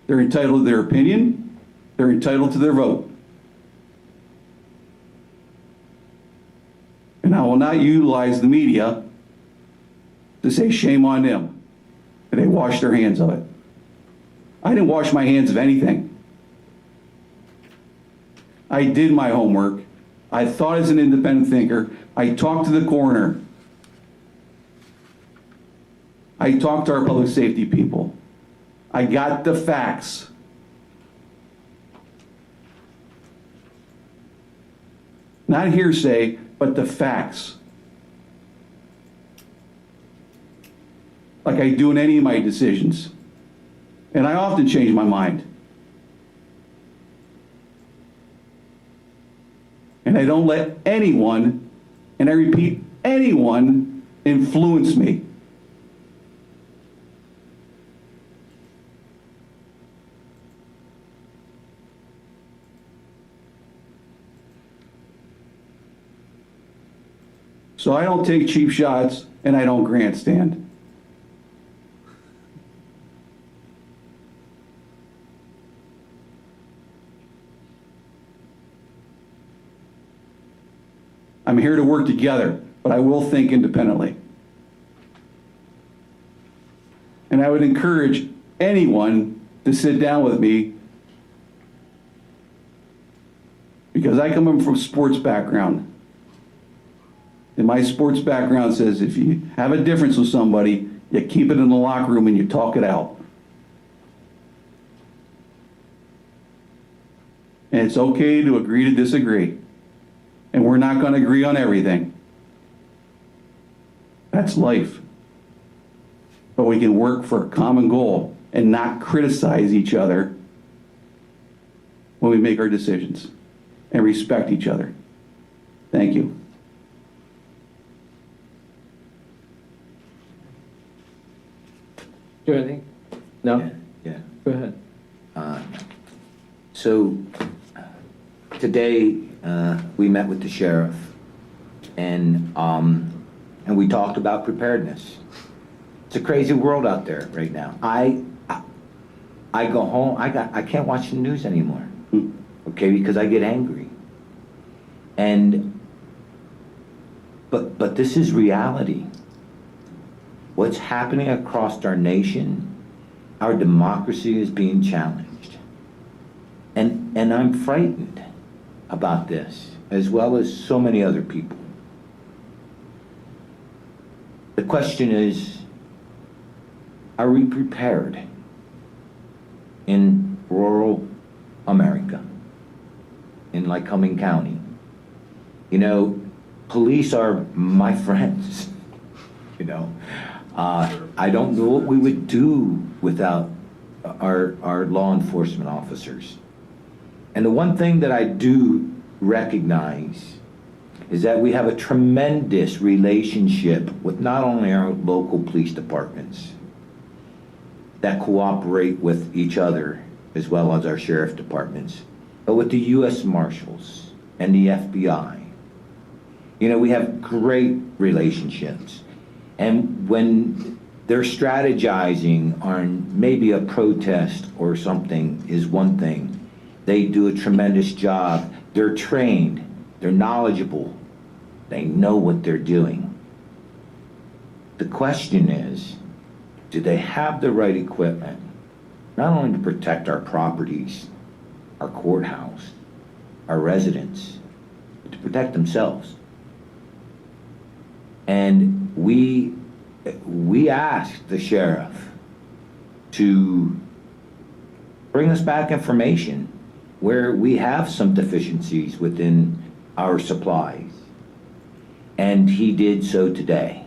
They're entitled to their opinion. They're entitled to their vote. And I will not utilize the media to say shame on them. And they wash their hands of it. I didn't wash my hands of anything. I did my homework. I thought as an independent thinker. I talked to the coroner. I talked to our public safety people. I got the facts. Not hearsay, but the facts. Like I do in any of my decisions. And I often change my mind. And I don't let anyone, and I repeat, anyone, influence me. So I don't take cheap shots and I don't grandstand. I'm here to work together, but I will think independently. And I would encourage anyone to sit down with me because I come from a sports background. And my sports background says if you have a difference with somebody, you keep it in the locker room and you talk it out. And it's okay to agree to disagree. And we're not going to agree on everything. That's life. But we can work for a common goal and not criticize each other when we make our decisions and respect each other. Thank you. Do anything? No? Yeah. Go ahead. So today we met with the sheriff and we talked about preparedness. It's a crazy world out there right now. I go home, I can't watch the news anymore, okay, because I get angry. But this is reality. What's happening across our nation, our democracy is being challenged. And I'm frightened about this, as well as so many other people. The question is, are we prepared in rural America, in Lycoming County? You know, police are my friends, you know. I don't know what we would do without our law enforcement officers. And the one thing that I do recognize is that we have a tremendous relationship with not only our local police departments that cooperate with each other, as well as our sheriff departments, but with the U.S. Marshals and the FBI. You know, we have great relationships. And when they're strategizing on maybe a protest or something is one thing, they do a tremendous job. They're trained, they're knowledgeable, they know what they're doing. The question is, do they have the right equipment, not only to protect our properties, our courthouse, our residents, but to protect themselves? And we asked the sheriff to bring us back information where we have some deficiencies within our supplies. And he did so today.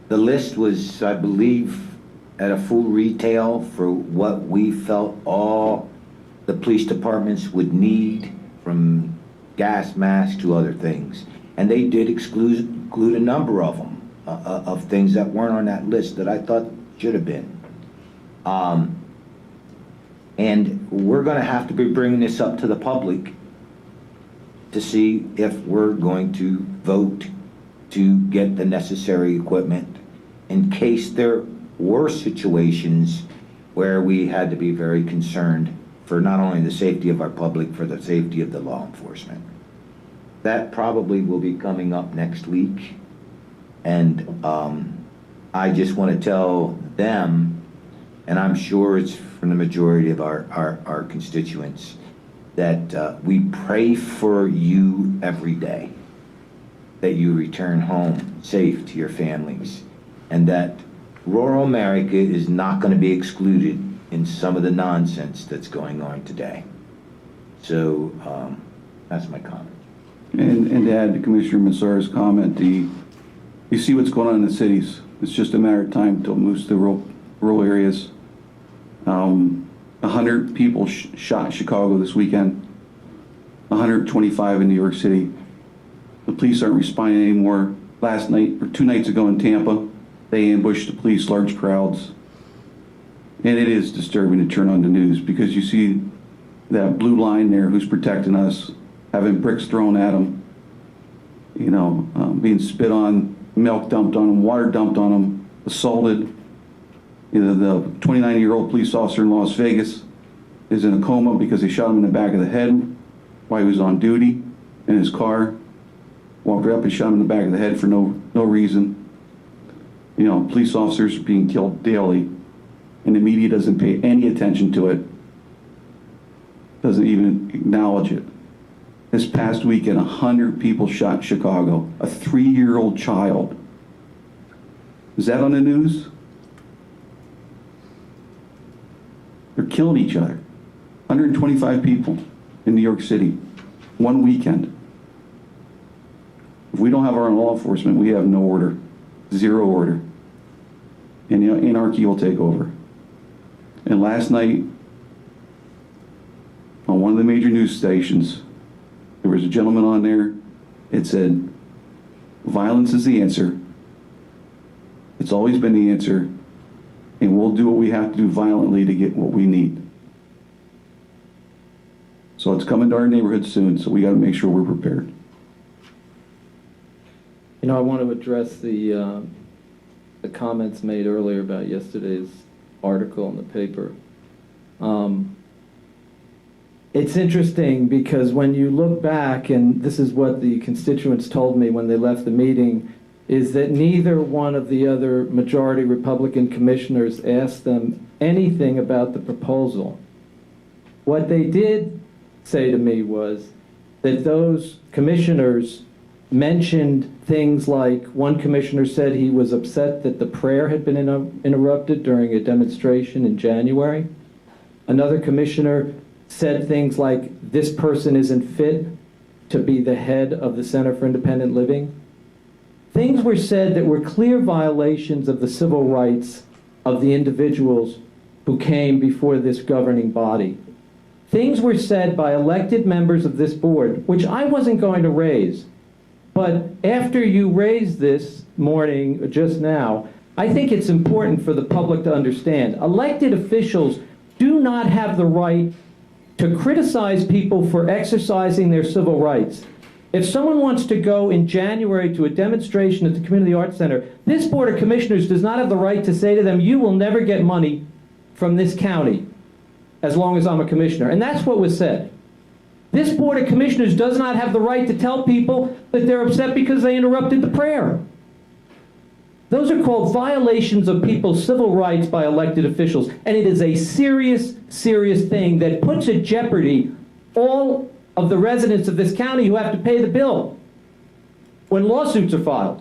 The list was, I believe, at a full retail for what we felt all the police departments would need, from gas masks to other things. And they did include a number of them, of things that weren't on that list that I thought should have been. And we're going to have to be bringing this up to the public to see if we're going to vote to get the necessary equipment in case there were situations where we had to be very concerned for not only the safety of our public, for the safety of the law enforcement. That probably will be coming up next week. And I just want to tell them, and I'm sure it's from the majority of our constituents, that we pray for you every day, that you return home safe to your families, and that rural America is not going to be excluded in some of the nonsense that's going on today. So that's my comment. And to add to Commissioner Masar's comment, you see what's going on in the cities. It's just a matter of time until it moves to rural areas. 100 people shot in Chicago this weekend, 125 in New York City. The police aren't responding anymore. Last night, or 2 nights ago in Tampa, they ambushed the police, large crowds. And it is disturbing to turn on the news because you see that blue line there who's protecting us, having bricks thrown at them, you know, being spit on, milk dumped on them, water dumped on them, assaulted. You know, the 29-year-old police officer in Las Vegas is in a coma because they shot him in the back of the head while he was on duty in his car. Walked up and shot him in the back of the head for no reason. You know, police officers are being killed daily, and the media doesn't pay any attention to it, doesn't even acknowledge it. This past weekend, 100 people shot in Chicago, a 3-year-old child. Is that on the news? They're killing each other. 125 people in New York City, one weekend. If we don't have our own law enforcement, we have no order, zero order. And you know, anarchy will take over. And last night, on one of the major news stations, there was a gentleman on there. It said, violence is the answer. It's always been the answer. And we'll do what we have to do violently to get what we need. So it's coming to our neighborhood soon, so we got to make sure we're prepared. I want to address the comments made earlier about yesterday's article in the paper. It's interesting because when you look back, and this is what the constituents told me when they left the meeting, is that neither one of the other majority Republican commissioners asked them anything about the proposal. What they did say to me was that those commissioners mentioned things like, one commissioner said he was upset that the prayer had been interrupted during a demonstration in January. Another commissioner said things like, this person isn't fit to be the head of the Center for Independent Living. Things were said that were clear violations of the civil rights of the individuals who came before this governing body. Things were said by elected members of this board, which I wasn't going to raise. But after you raised this morning, just now, I think it's important for the public to understand. Elected officials do not have the right to criticize people for exercising their civil rights. If someone wants to go in January to a demonstration at the Community Arts Center, this Board of Commissioners does not have the right to say to them, you will never get money from this county as long as I'm a commissioner. And that's what was said. This Board of Commissioners does not have the right to tell people that they're upset because they interrupted the prayer. Those are called violations of people's civil rights by elected officials, and it is a serious, serious thing that puts at jeopardy all of the residents of this county who have to pay the bill when lawsuits are filed.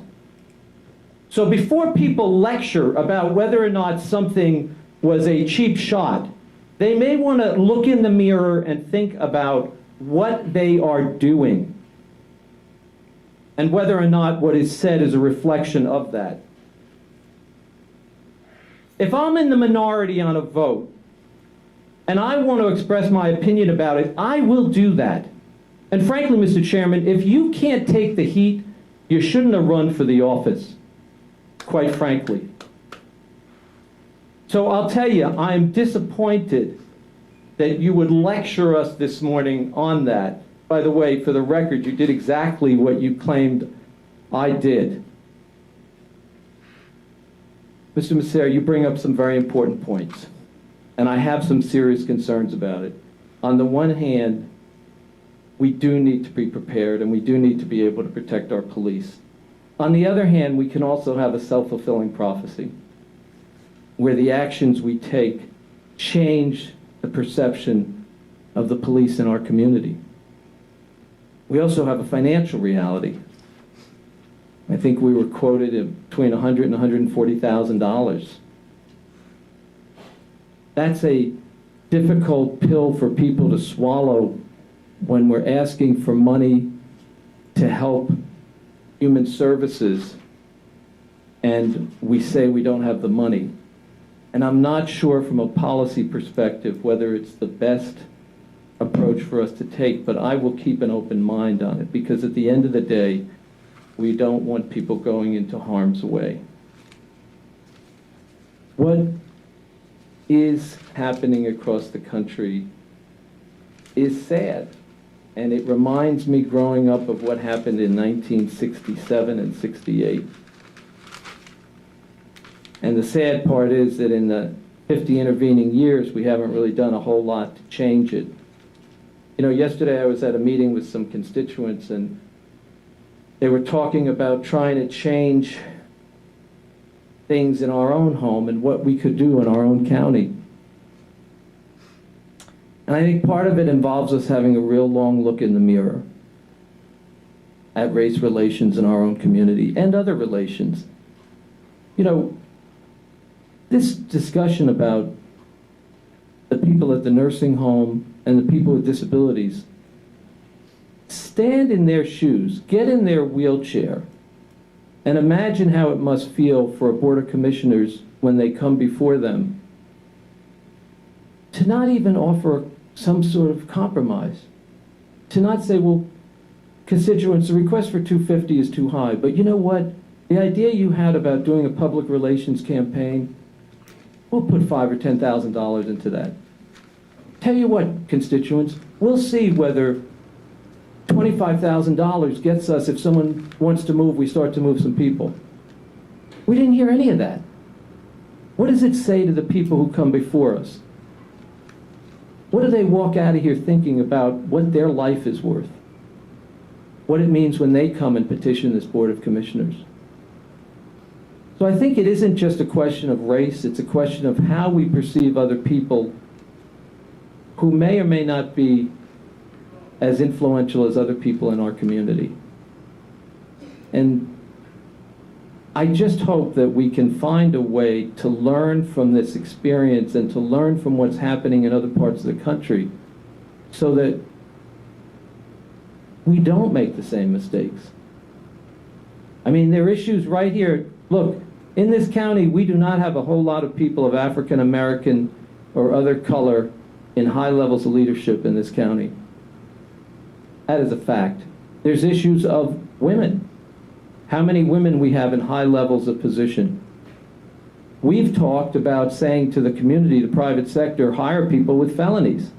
So before people lecture about whether or not something was a cheap shot, they may want to look in the mirror and think about what they are doing and whether or not what is said is a reflection of that. If I'm in the minority on a vote and I want to express my opinion about it, I will do that. And frankly, Mr. Chairman, if you can't take the heat, you shouldn't have run for the office, quite frankly. So I'll tell you, I'm disappointed that you would lecture us this morning on that. By the way, for the record, you did exactly what you claimed I did. Mr. Massera, you bring up some very important points, and I have some serious concerns about it. On the one hand, we do need to be prepared, and we do need to be able to protect our police. On the other hand, we can also have a self-fulfilling prophecy, where the actions we take change the perception of the police in our community. We also have a financial reality. I think we were quoted at between $100,000 and $140,000. That's a difficult pill for people to swallow when we're asking for money to help human services and we say we don't have the money. And I'm not sure from a policy perspective whether it's the best approach for us to take, but I will keep an open mind on it because at the end of the day, we don't want people going into harm's way. What is happening across the country is sad, and it reminds me growing up of what happened in 1967 and 68. And the sad part is that in the 50 intervening years, we haven't really done a whole lot to change it. You know, yesterday I was at a meeting with some constituents, and they were talking about trying to change things in our own home and what we could do in our own county. And I think part of it involves us having a real long look in the mirror at race relations in our own community and other relations. You know, this discussion about the people at the nursing home and the people with disabilities, stand in their shoes, get in their wheelchair, and imagine how it must feel for a Board of Commissioners when they come before them to not even offer some sort of compromise, to not say, well, constituents, the request for $250 is too high, but you know what? The idea you had about doing a public relations campaign, we'll put $5,000 or $10,000 into that. Tell you what, constituents, we'll see whether $25,000 gets us, if someone wants to move, we start to move some people. We didn't hear any of that. What does it say to the people who come before us? What do they walk out of here thinking about what their life is worth? What it means when they come and petition this Board of Commissioners? So I think it isn't just a question of race, it's a question of how we perceive other people who may or may not be as influential as other people in our community. And I just hope that we can find a way to learn from this experience and to learn from what's happening in other parts of the country so that we don't make the same mistakes. I mean, there are issues right here. Look, in this county, we do not have a whole lot of people of African American or other color in high levels of leadership in this county. That is a fact. There's issues of women. How many women we have in high levels of position. We've talked about saying to the community, the private sector, hire people with felonies.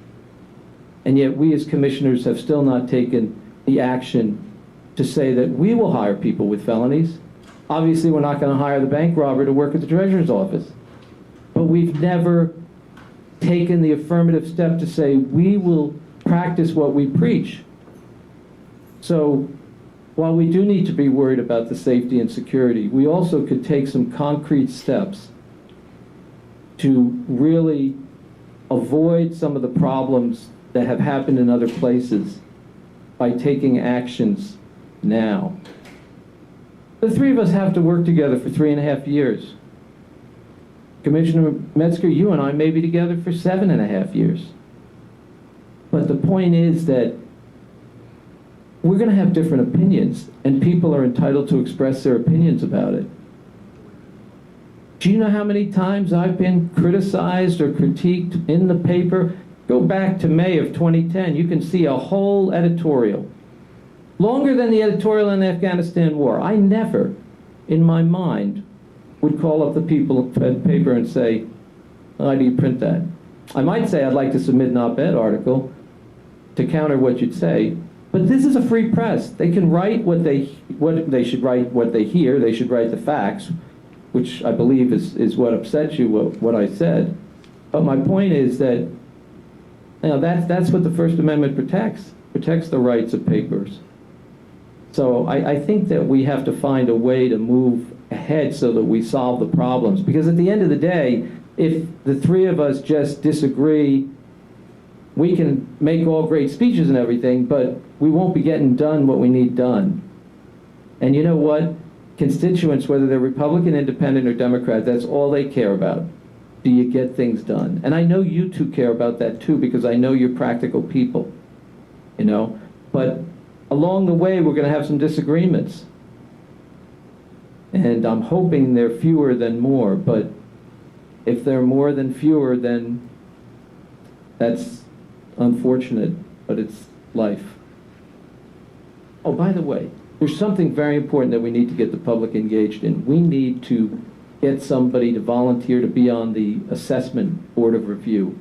And yet we as commissioners have still not taken the action to say that we will hire people with felonies. Obviously, we're not going to hire the bank robber to work at the treasurer's office. But we've never taken the affirmative step to say we will practice what we preach. So while we do need to be worried about the safety and security, we also could take some concrete steps to really avoid some of the problems that have happened in other places by taking actions now. The three of us have to work together for 3.5 years. Commissioner Metzger, you and I may be together for 7.5 years. But the point is that we're going to have different opinions, and people are entitled to express their opinions about it. Do you know how many times I've been criticized or critiqued in the paper? Go back to May of 2010. You can see a whole editorial. Longer than the editorial in the Afghanistan war. I never, in my mind, would call up the people at the paper and say, why do you print that? I might say I'd like to submit an op-ed article to counter what you'd say, but this is a free press. They can write what they should write, what they hear. They should write the facts, which I believe is what upsets you, what I said. But my point is that that's what the First Amendment protects the rights of papers. So I think that we have to find a way to move ahead so that we solve the problems. Because at the end of the day, if the three of us just disagree, we can make all great speeches and everything, but we won't be getting done what we need done. And you know what? Constituents, whether they're Republican, Independent, or Democrat, that's all they care about. Do you get things done? And I know you two care about that too, because I know you're practical people, you know? But along the way, we're going to have some disagreements. And I'm hoping they're fewer than more, but if they're more than fewer, then that's unfortunate, but it's life. Oh, by the way, there's something very important that we need to get the public engaged in. We need to get somebody to volunteer to be on the assessment board of review,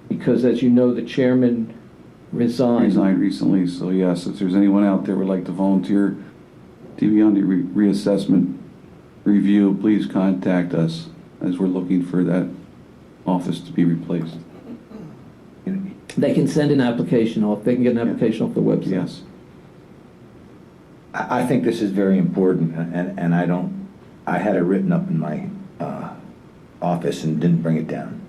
because as you know, the chairman resigned recently, so yes, if there's anyone out there who would like to volunteer to be on the reassessment review, please contact us as we're looking for that office to be replaced. They can send an application off. They can get an application off the website. Yes. I think this is very important, and I had it written up in my office and didn't bring it down.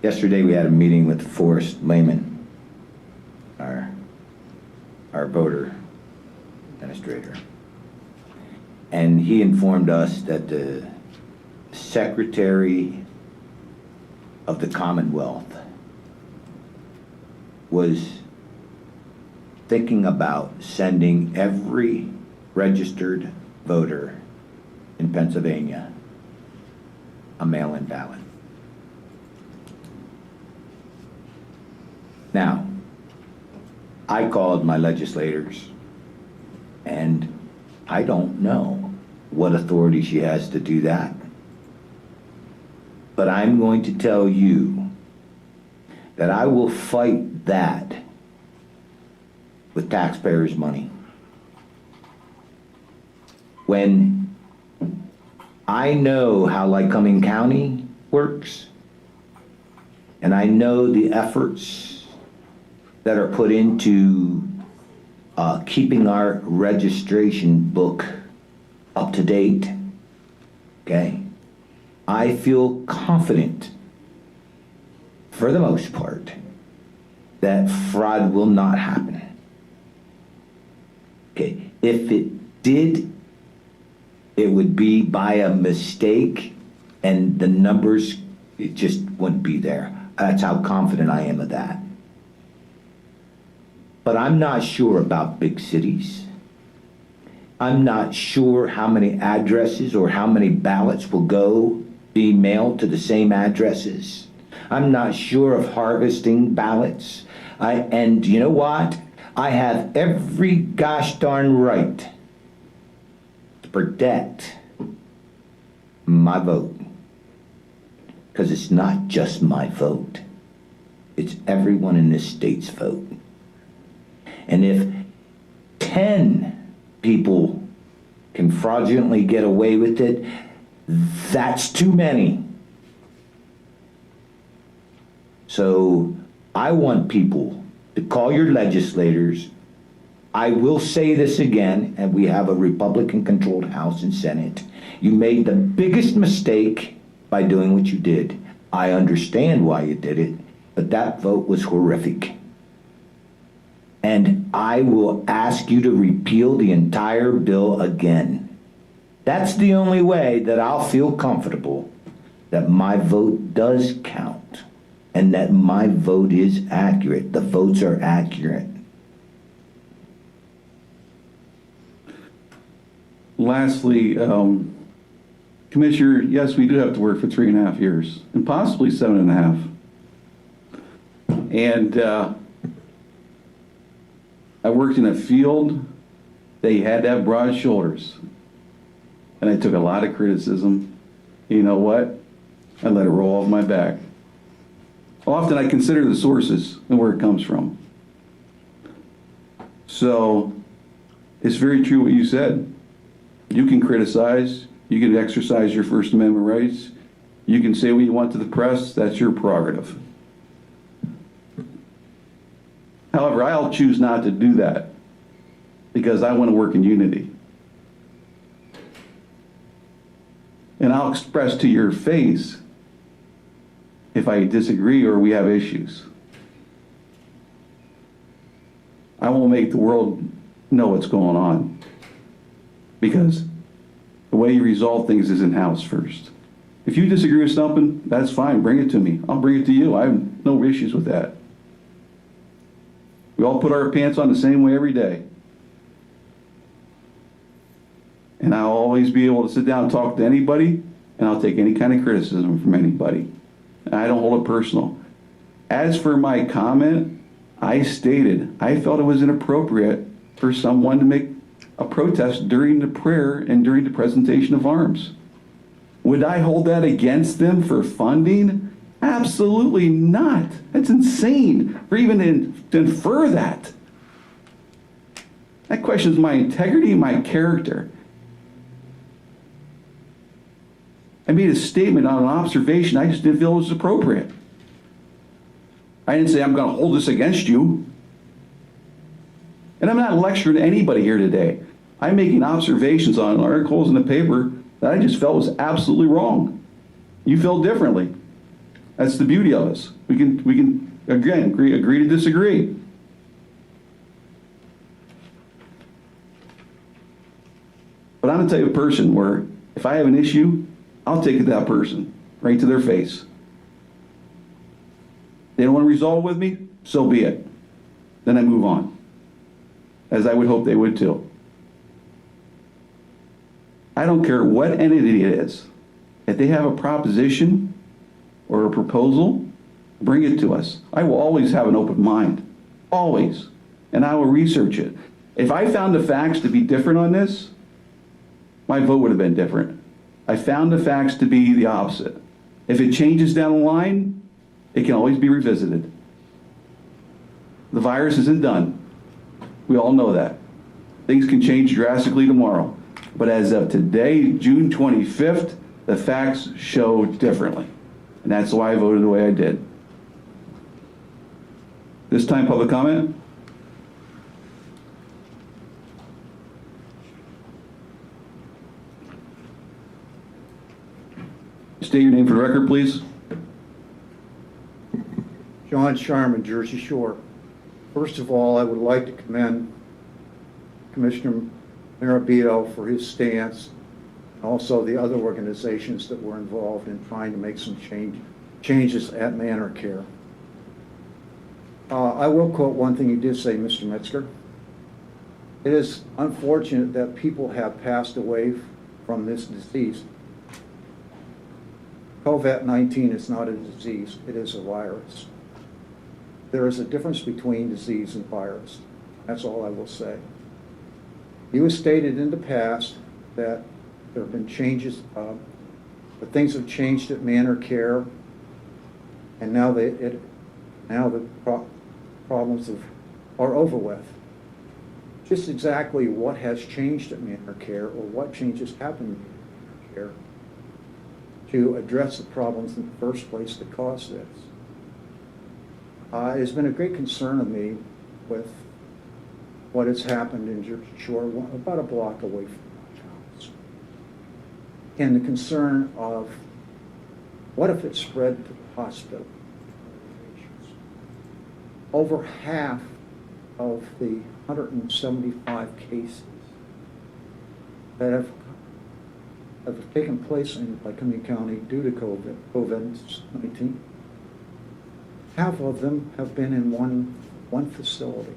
Yesterday we had a meeting with Forrest Lehman, our voter administrator, and he informed us that the Secretary of the Commonwealth was thinking about sending every registered voter in Pennsylvania a mail-in ballot. Now, I called my legislators, and I don't know what authority she has to do that. But I'm going to tell you that I will fight that with taxpayers' money. When I know how Lycoming County works, and I know the efforts that are put into keeping our registration book up to date, okay? I feel confident, for the most part, that fraud will not happen. Okay, if it did, it would be by a mistake, and the numbers, it just wouldn't be there. That's how confident I am of that. But I'm not sure about big cities. I'm not sure how many addresses or how many ballots will be mailed to the same addresses. I'm not sure of harvesting ballots. And you know what? I have every gosh darn right to protect my vote. Because it's not just my vote. It's everyone in this state's vote. And if 10 people can fraudulently get away with it, that's too many. So I want people to call your legislators. I will say this again, and we have a Republican-controlled House and Senate. You made the biggest mistake by doing what you did. I understand why you did it, but that vote was horrific. And I will ask you to repeal the entire bill again. That's the only way that I'll feel comfortable that my vote does count and that my vote is accurate. The votes are accurate. Lastly, Commissioner, yes, we do have to work for 3.5 years and possibly 7.5. And I worked in a field that you had to have broad shoulders. And I took a lot of criticism. You know what? I let it roll off my back. Often I consider the sources and where it comes from. So it's very true what you said. You can criticize, you can exercise your First Amendment rights, you can say what you want to the press, that's your prerogative. However, I'll choose not to do that because I want to work in unity. And I'll express to your face if I disagree or we have issues. I won't make the world know what's going on because the way you resolve things is in-house first. If you disagree with something, that's fine, bring it to me. I'll bring it to you. I have no issues with that. We all put our pants on the same way every day. And I'll always be able to sit down and talk to anybody, and I'll take any kind of criticism from anybody. And I don't hold it personal. As for my comment, I stated I felt it was inappropriate for someone to make a protest during the prayer and during the presentation of arms. Would I hold that against them for funding? Absolutely not. That's insane for even to infer that. That questions my integrity and my character. I made a statement on an observation. I just didn't feel it was appropriate. I didn't say I'm going to hold this against you. And I'm not lecturing anybody here today. I'm making observations on articles in the paper that I just felt was absolutely wrong. You felt differently. That's the beauty of us. We can again agree to disagree. But I'm the type of person where if I have an issue, I'll take it to that person, right to their face. They don't want to resolve with me, so be it. Then I move on, as I would hope they would too. I don't care what entity it is. If they have a proposition or a proposal, bring it to us. I will always have an open mind, always, and I will research it. If I found the facts to be different on this, my vote would have been different. I found the facts to be the opposite. If it changes down the line, it can always be revisited. The virus isn't done. We all know that. Things can change drastically tomorrow. But as of today, June 25th, the facts show differently. And that's why I voted the way I did. This time, public comment. State your name for the record, please. John Sharman, Jersey Shore. First of all, I would like to commend Commissioner Marabito for his stance, and also the other organizations that were involved in trying to make some changes at Manor Care. I will quote one thing you did say, Mr. Metzger. It is unfortunate that people have passed away from this disease. COVID-19 is not a disease, it is a virus. There is a difference between disease and virus. That's all I will say. You have stated in the past that there have been changes, that things have changed at Manor Care, and now the problems are over with. Just exactly what has changed at Manor Care, or what changes happened at Manor Care to address the problems in the first place that caused this. It's been a great concern of me with what has happened in Jersey Shore, about a block away from my house. And the concern of what if it spread to the hospital? Over half of the 175 cases that have taken place in Lycoming County due to COVID-19, half of them have been in one facility.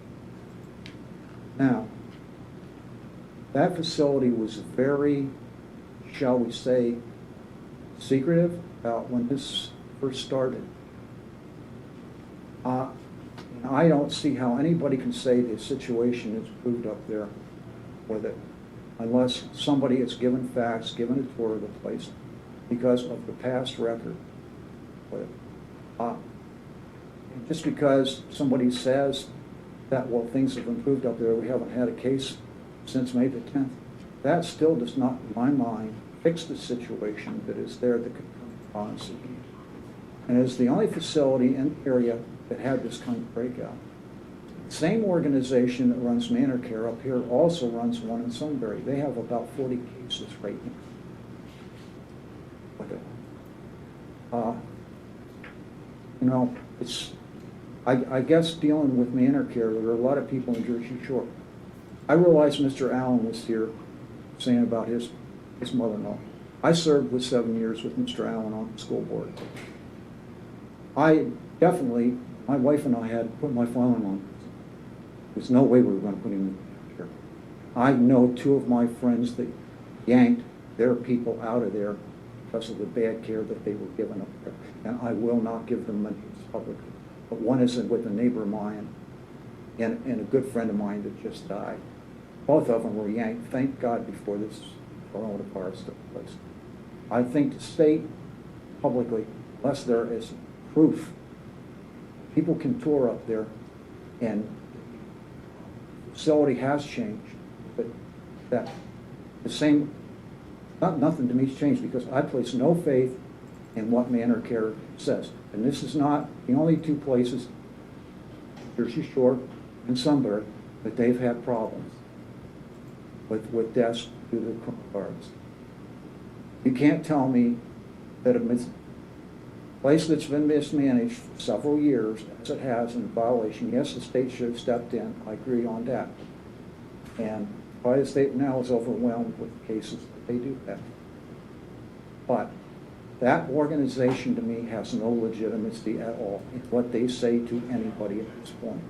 Now, that facility was very, shall we say, secretive about when this first started. I don't see how anybody can say the situation is improved up there with it, unless somebody has given facts, given a tour of the place, because of the past record with it. Just because somebody says that, well, things have improved up there, we haven't had a case since May the 10th, that still does not, in my mind, fix the situation that is there that could come on us again. And it's the only facility in the area that had this kind of breakout. The same organization that runs Manor Care up here also runs one in Sunbury. They have about 40 cases right now with it. You know, it's, I guess dealing with Manor Care, there are a lot of people in Jersey Shore. I realized Mr. Allen was here saying about his mother-in-law. I served with 7 years with Mr. Allen on the school board. I definitely, my wife and I had to put my filing on. There's no way we were going to put him in here. I know two of my friends that yanked their people out of there because of the bad care that they were given up there. And I will not give them names publicly. But one is with a neighbor of mine and a good friend of mine that just died. Both of them were yanked, thank God, before this coronavirus took place. I think the state, publicly, unless there is proof, people can tour up there, and the facility has changed, but that the same, nothing to me has changed, because I place no faith in what Manor Care says. And this is not the only two places, Jersey Shore and Sunbury, that they've had problems with deaths due to coronavirus. You can't tell me that a place that's been mismanaged for several years, as it has, in violation, yes, the state should have stepped in, I agree on that. And probably the state now is overwhelmed with cases that they do that. But that organization, to me, has no legitimacy at all in what they say to anybody at this point.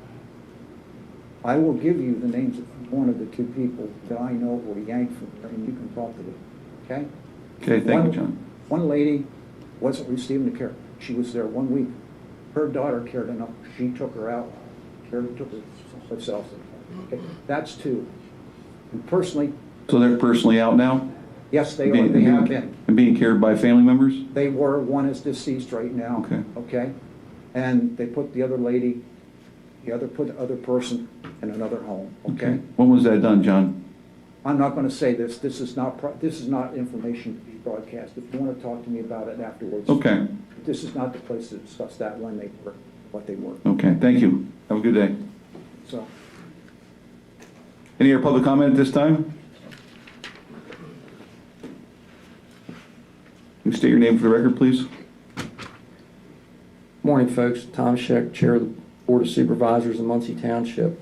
I will give you the names of one of the two people that I know were yanked from there, and you can talk to them, okay? Okay, thank you, John. One lady wasn't receiving the care. She was there 1 week. Her daughter cared enough. She took her out, took her someplace else. Okay, that's two. And personally... So they're personally out now? Yes, they are. They have been. And being cared by family members? They were. One is deceased right now. Okay. Okay? And they put the other lady The other person in another home, okay? When was that done, John? I'm not gonna say this, this is not information to be broadcast. If you wanna talk to me about it afterwards. Okay. This is not the place to discuss that, when they were, what they were, Okay, thank you. Have a good day. so. Any other public comment at this time? Can you state your name for the record, please? Morning, folks. Tom Scheck, Chair of the Board of Supervisors in Muncie Township.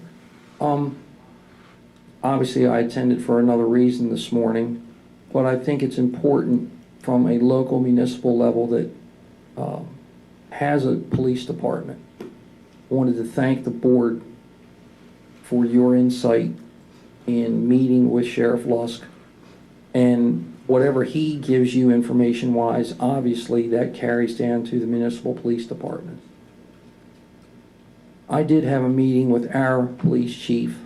Obviously, I attended for another reason this morning, but I think it's important from a local municipal level that has a police department. I wanted to thank the board for your insight in meeting with Sheriff Lusk, and whatever he gives you information-wise, obviously that carries down to the municipal police department. I did have a meeting with our police chief,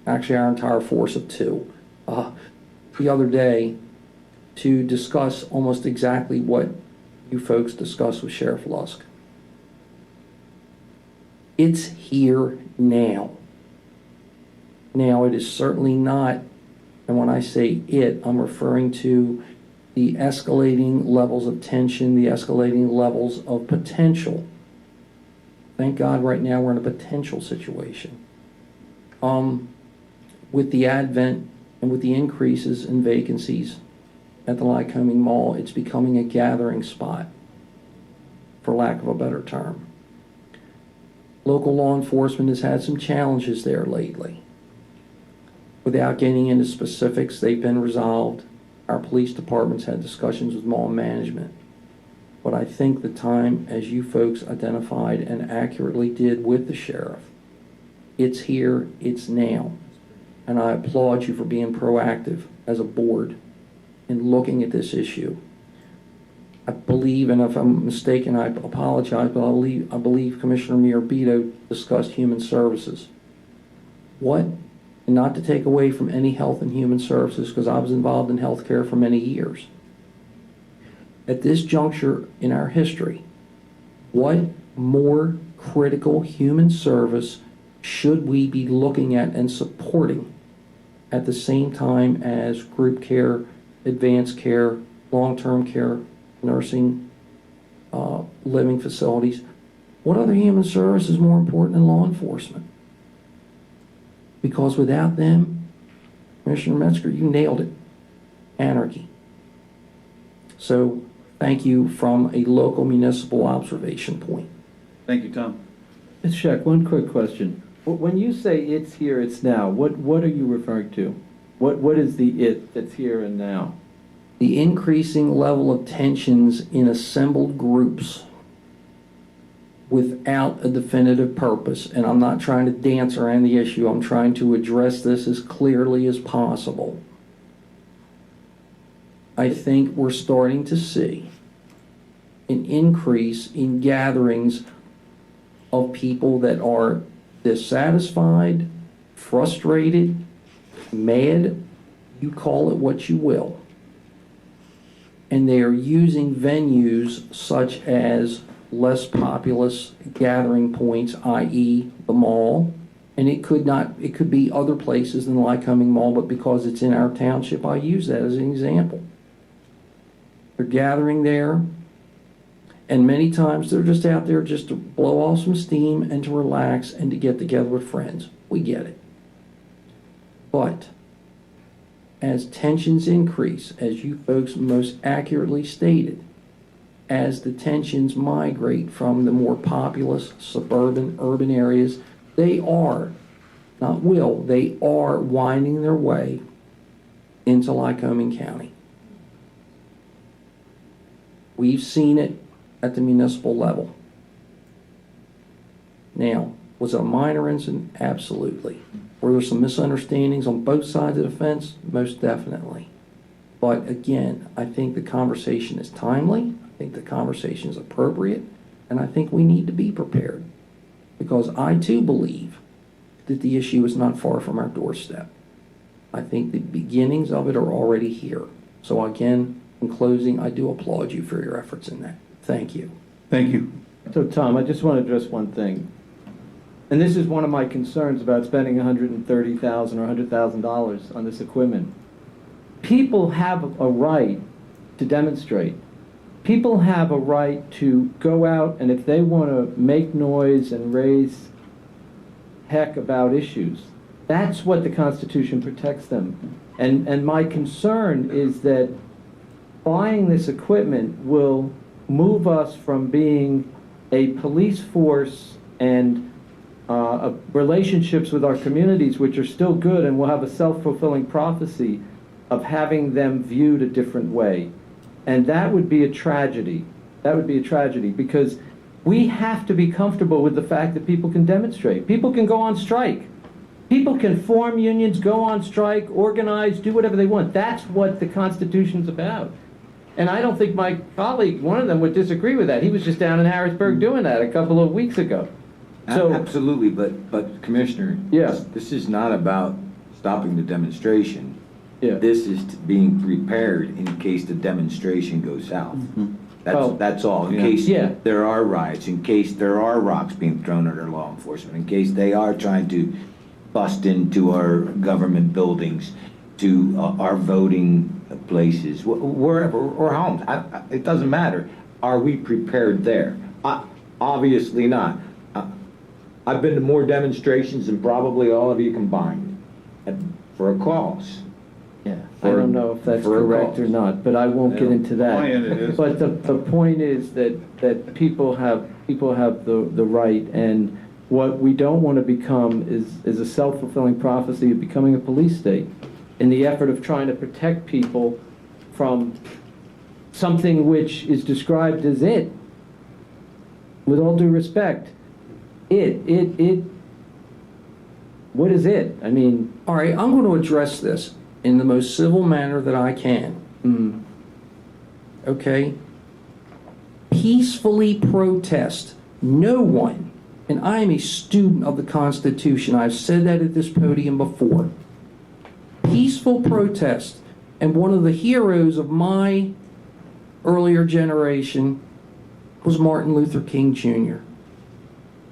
actually our entire force of 2, the other day to discuss almost exactly what you folks discussed with Sheriff Lusk. It's here now. Now, it is certainly not, and when I say it, I'm referring to the escalating levels of tension, the escalating levels of potential. Thank God right now we're in a potential situation. With the advent and with the increases in vacancies at the Lycoming Mall, it's becoming a gathering spot, for lack of a better term. Local law enforcement has had some challenges there lately. Without getting into specifics, they've been resolved. Our police departments had discussions with mall management. But I think the time, as you folks identified and accurately did with the sheriff, it's here, it's now. And I applaud you for being proactive as a board in looking at this issue. I believe, and if I'm mistaken, I apologize, but I believe Commissioner Mirabito discussed human services. What? And not to take away from any health and human services, because I was involved in healthcare for many years. At this juncture in our history, what more critical human service should we be looking at and supporting at the same time as group care, advanced care, long-term care, nursing, living facilities? What other human service is more important than law enforcement? Because without them, Commissioner Metzger, you nailed it. Anarchy. So thank you from a local municipal observation point. Thank you, Tom. Ms. Scheck, one quick question. When you say it's here, it's now, what are you referring to? What is the it that's here and now? The increasing level of tensions in assembled groups without a definitive purpose, and I'm not trying to dance around the issue, I'm trying to address this as clearly as possible. I think we're starting to see an increase in gatherings of people that are dissatisfied, frustrated, mad, you call it what you will. And they are using venues such as less populous gathering points, i.e. the mall, and it could be other places than the Lycoming Mall, but because it's in our township, I use that as an example. They're gathering there, and many times they're just out there just to blow off some steam and to relax and to get together with friends. We get it. But as tensions increase, as you folks most accurately stated, as the tensions migrate from the more populous suburban, urban areas, they are, not will, they are winding their way into Lycoming County. We've seen it at the municipal level. Now, was it a minor incident? Absolutely. Were there some misunderstandings on both sides of the fence? Most definitely. But again, I think the conversation is timely. I think the conversation is appropriate. And I think we need to be prepared. Because I too believe that the issue is not far from our doorstep. I think the beginnings of it are already here. So again, in closing, I do applaud you for your efforts in that. Thank you. Thank you. So Tom, I just want to address one thing. and this is one of my concerns about spending $130,000 or $100,000 on this equipment. People have a right to demonstrate. People have a right to go out, and if they want to make noise and raise heck about issues, that's what the Constitution protects them. And my concern is that buying this equipment will move us from being a police force and relationships with our communities, which are still good, and we'll have a self-fulfilling prophecy of having them viewed a different way. And that would be a tragedy. That would be a tragedy, because we have to be comfortable with the fact that people can demonstrate. People can go on strike. People can form unions, go on strike, organize, do whatever they want. That's what the Constitution's about. And I don't think my colleague, one of them, would disagree with that. He was just down in Harrisburg doing that a couple of weeks ago. So, Absolutely, but Commissioner, Yeah. this is not about stopping the demonstration. yeah. This is being prepared in case the demonstration goes south. Well, That's all, in yeah. case Yeah. there are riots, in case there are rocks being thrown at our law enforcement, in case they are trying to bust into our government buildings, to our voting places, wherever, or homes. It doesn't matter. Are we prepared there? Obviously not. I've been to more demonstrations than probably all of you combined for a cause. Yeah, I don't know if that's for a correct or cause. not, but I won't get into that. my end it is. But the point is that people have the right, and what we don't want to become is a self-fulfilling prophecy of becoming a police state in the effort of trying to protect people from something which is described as it. With all due respect, what is it? I mean, All right, I'm going to address this in the most civil manner that I can. Okay? Peacefully protest. No one, and I am a student of the Constitution, I've said that at this podium before. Peaceful protest, and one of the heroes of my earlier generation was Martin Luther King Jr.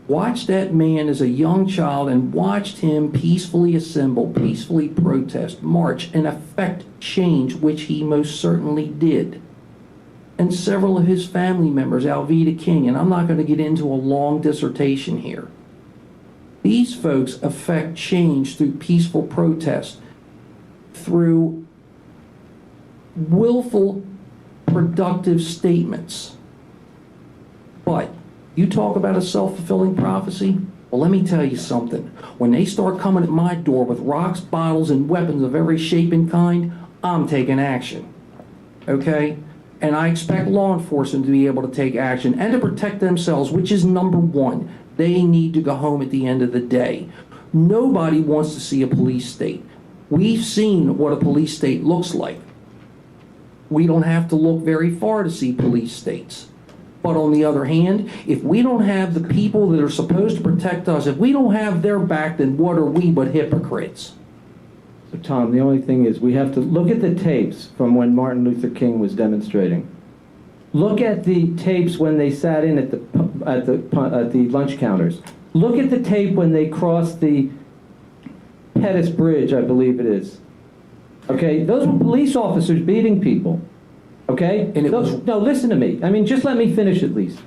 Watched that man as a young child and watched him peacefully assemble, peacefully protest, march, and effect change, which he most certainly did. And several of his family members, Alveda King, and I'm not going to get into a long dissertation here. These folks effect change through peaceful protest, through willful, productive statements. But you talk about a self-fulfilling prophecy? Well, let me tell you something. When they start coming at my door with rocks, bottles, and weapons of every shape and kind, I'm taking action. Okay? And I expect law enforcement to be able to take action and to protect themselves, which is number one. They need to go home at the end of the day. Nobody wants to see a police state. We've seen what a police state looks like. We don't have to look very far to see police states. But on the other hand, if we don't have the people that are supposed to protect us, if we don't have their back, then what are we but hypocrites? so Tom, the only thing is we have to look at the tapes from when Martin Luther King was demonstrating. Look at the tapes when they sat in at the lunch counters. Look at the tape when they crossed the Pettus Bridge, I believe it is. Okay, those were police officers beating people. Okay? And it was... No, listen to me. I mean, just let me finish at least.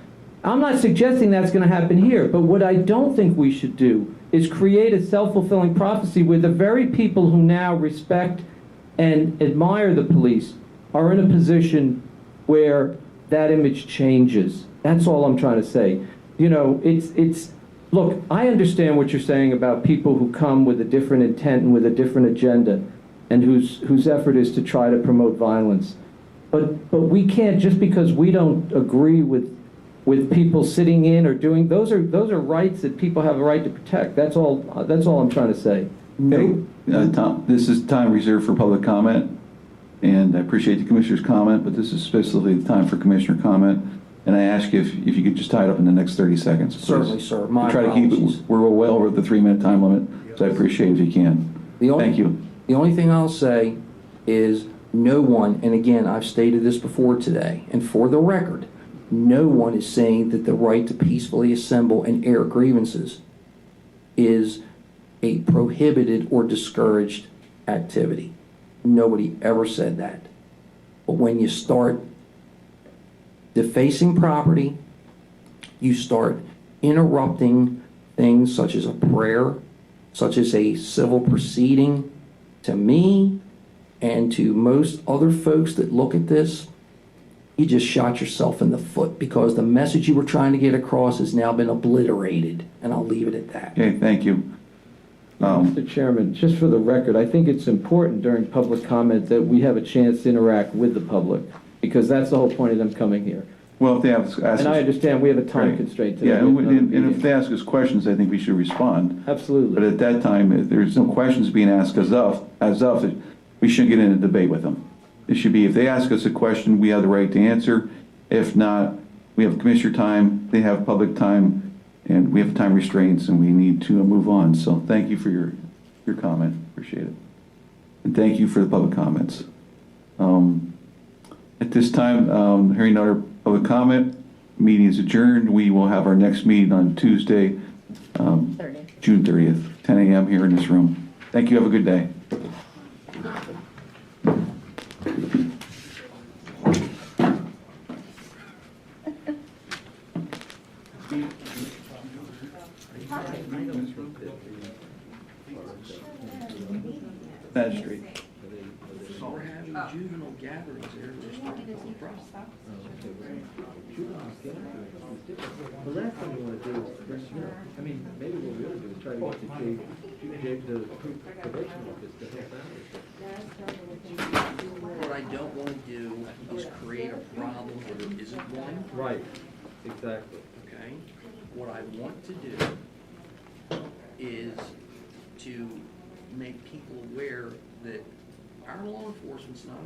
I'm not suggesting that's going to happen here, but what I don't think we should do is create a self-fulfilling prophecy where the very people who now respect and admire the police are in a position where that image changes. That's all I'm trying to say. You know, look, I understand what you're saying about people who come with a different intent and with a different agenda and whose effort is to try to promote violence. But we can't, just because we don't agree with people sitting in or doing, those are rights that people have a right to protect. That's all I'm trying to say. Okay, Tom, this is time reserved for public comment, and I appreciate the Commissioner's comment, but this is specifically the time for Commissioner comment. And I ask you if you could just tie it up in the next 30 seconds, please. Certainly, sir. My Try to keep apologies. it, we're well over the 3-minute time limit, so I appreciate it if you can. Thank you. The only thing I'll say is no one, and again, I've stated this before today, and for the record, no one is saying that the right to peacefully assemble and air grievances is a prohibited or discouraged activity. Nobody ever said that. But when you start defacing property, you start interrupting things such as a prayer, such as a civil proceeding, to me and to most other folks that look at this, you just shot yourself in the foot, because the message you were trying to get across has now been obliterated, and I'll leave it at that. Okay, thank you. Mr. Chairman, just for the record, I think it's important during public comment that we have a chance to interact with the public, because that's the whole point of them coming here. Well, if they ask us. And I understand we have a time Right. constraint today. Yeah, We have another and if meeting. they ask us questions, I think we should respond. But Absolutely. at that time, if there's no questions being asked as of, we shouldn't get in a debate with them. It should be, if they ask us a question, we have the right to answer. If not, we have commissioner time, they have public time, and we have time restraints, and we need to move on. So thank you for your comment. Appreciate it. And thank you for the public comments. At this time, hearing no other public comment, meeting is adjourned. We will have our next meeting on Tuesday, June 30th, 10 a.m. here in this room. Thank you. Have a good day. Magistrate. We're having juvenile gatherings there, they're starting to cause problems. The last thing we want to do is, I mean, maybe what we ought to do is try to get the probation office to help out. What I don't want to do is create a problem where there isn't one. Right, exactly. Okay? What I want to do is to make people aware that our law enforcement's not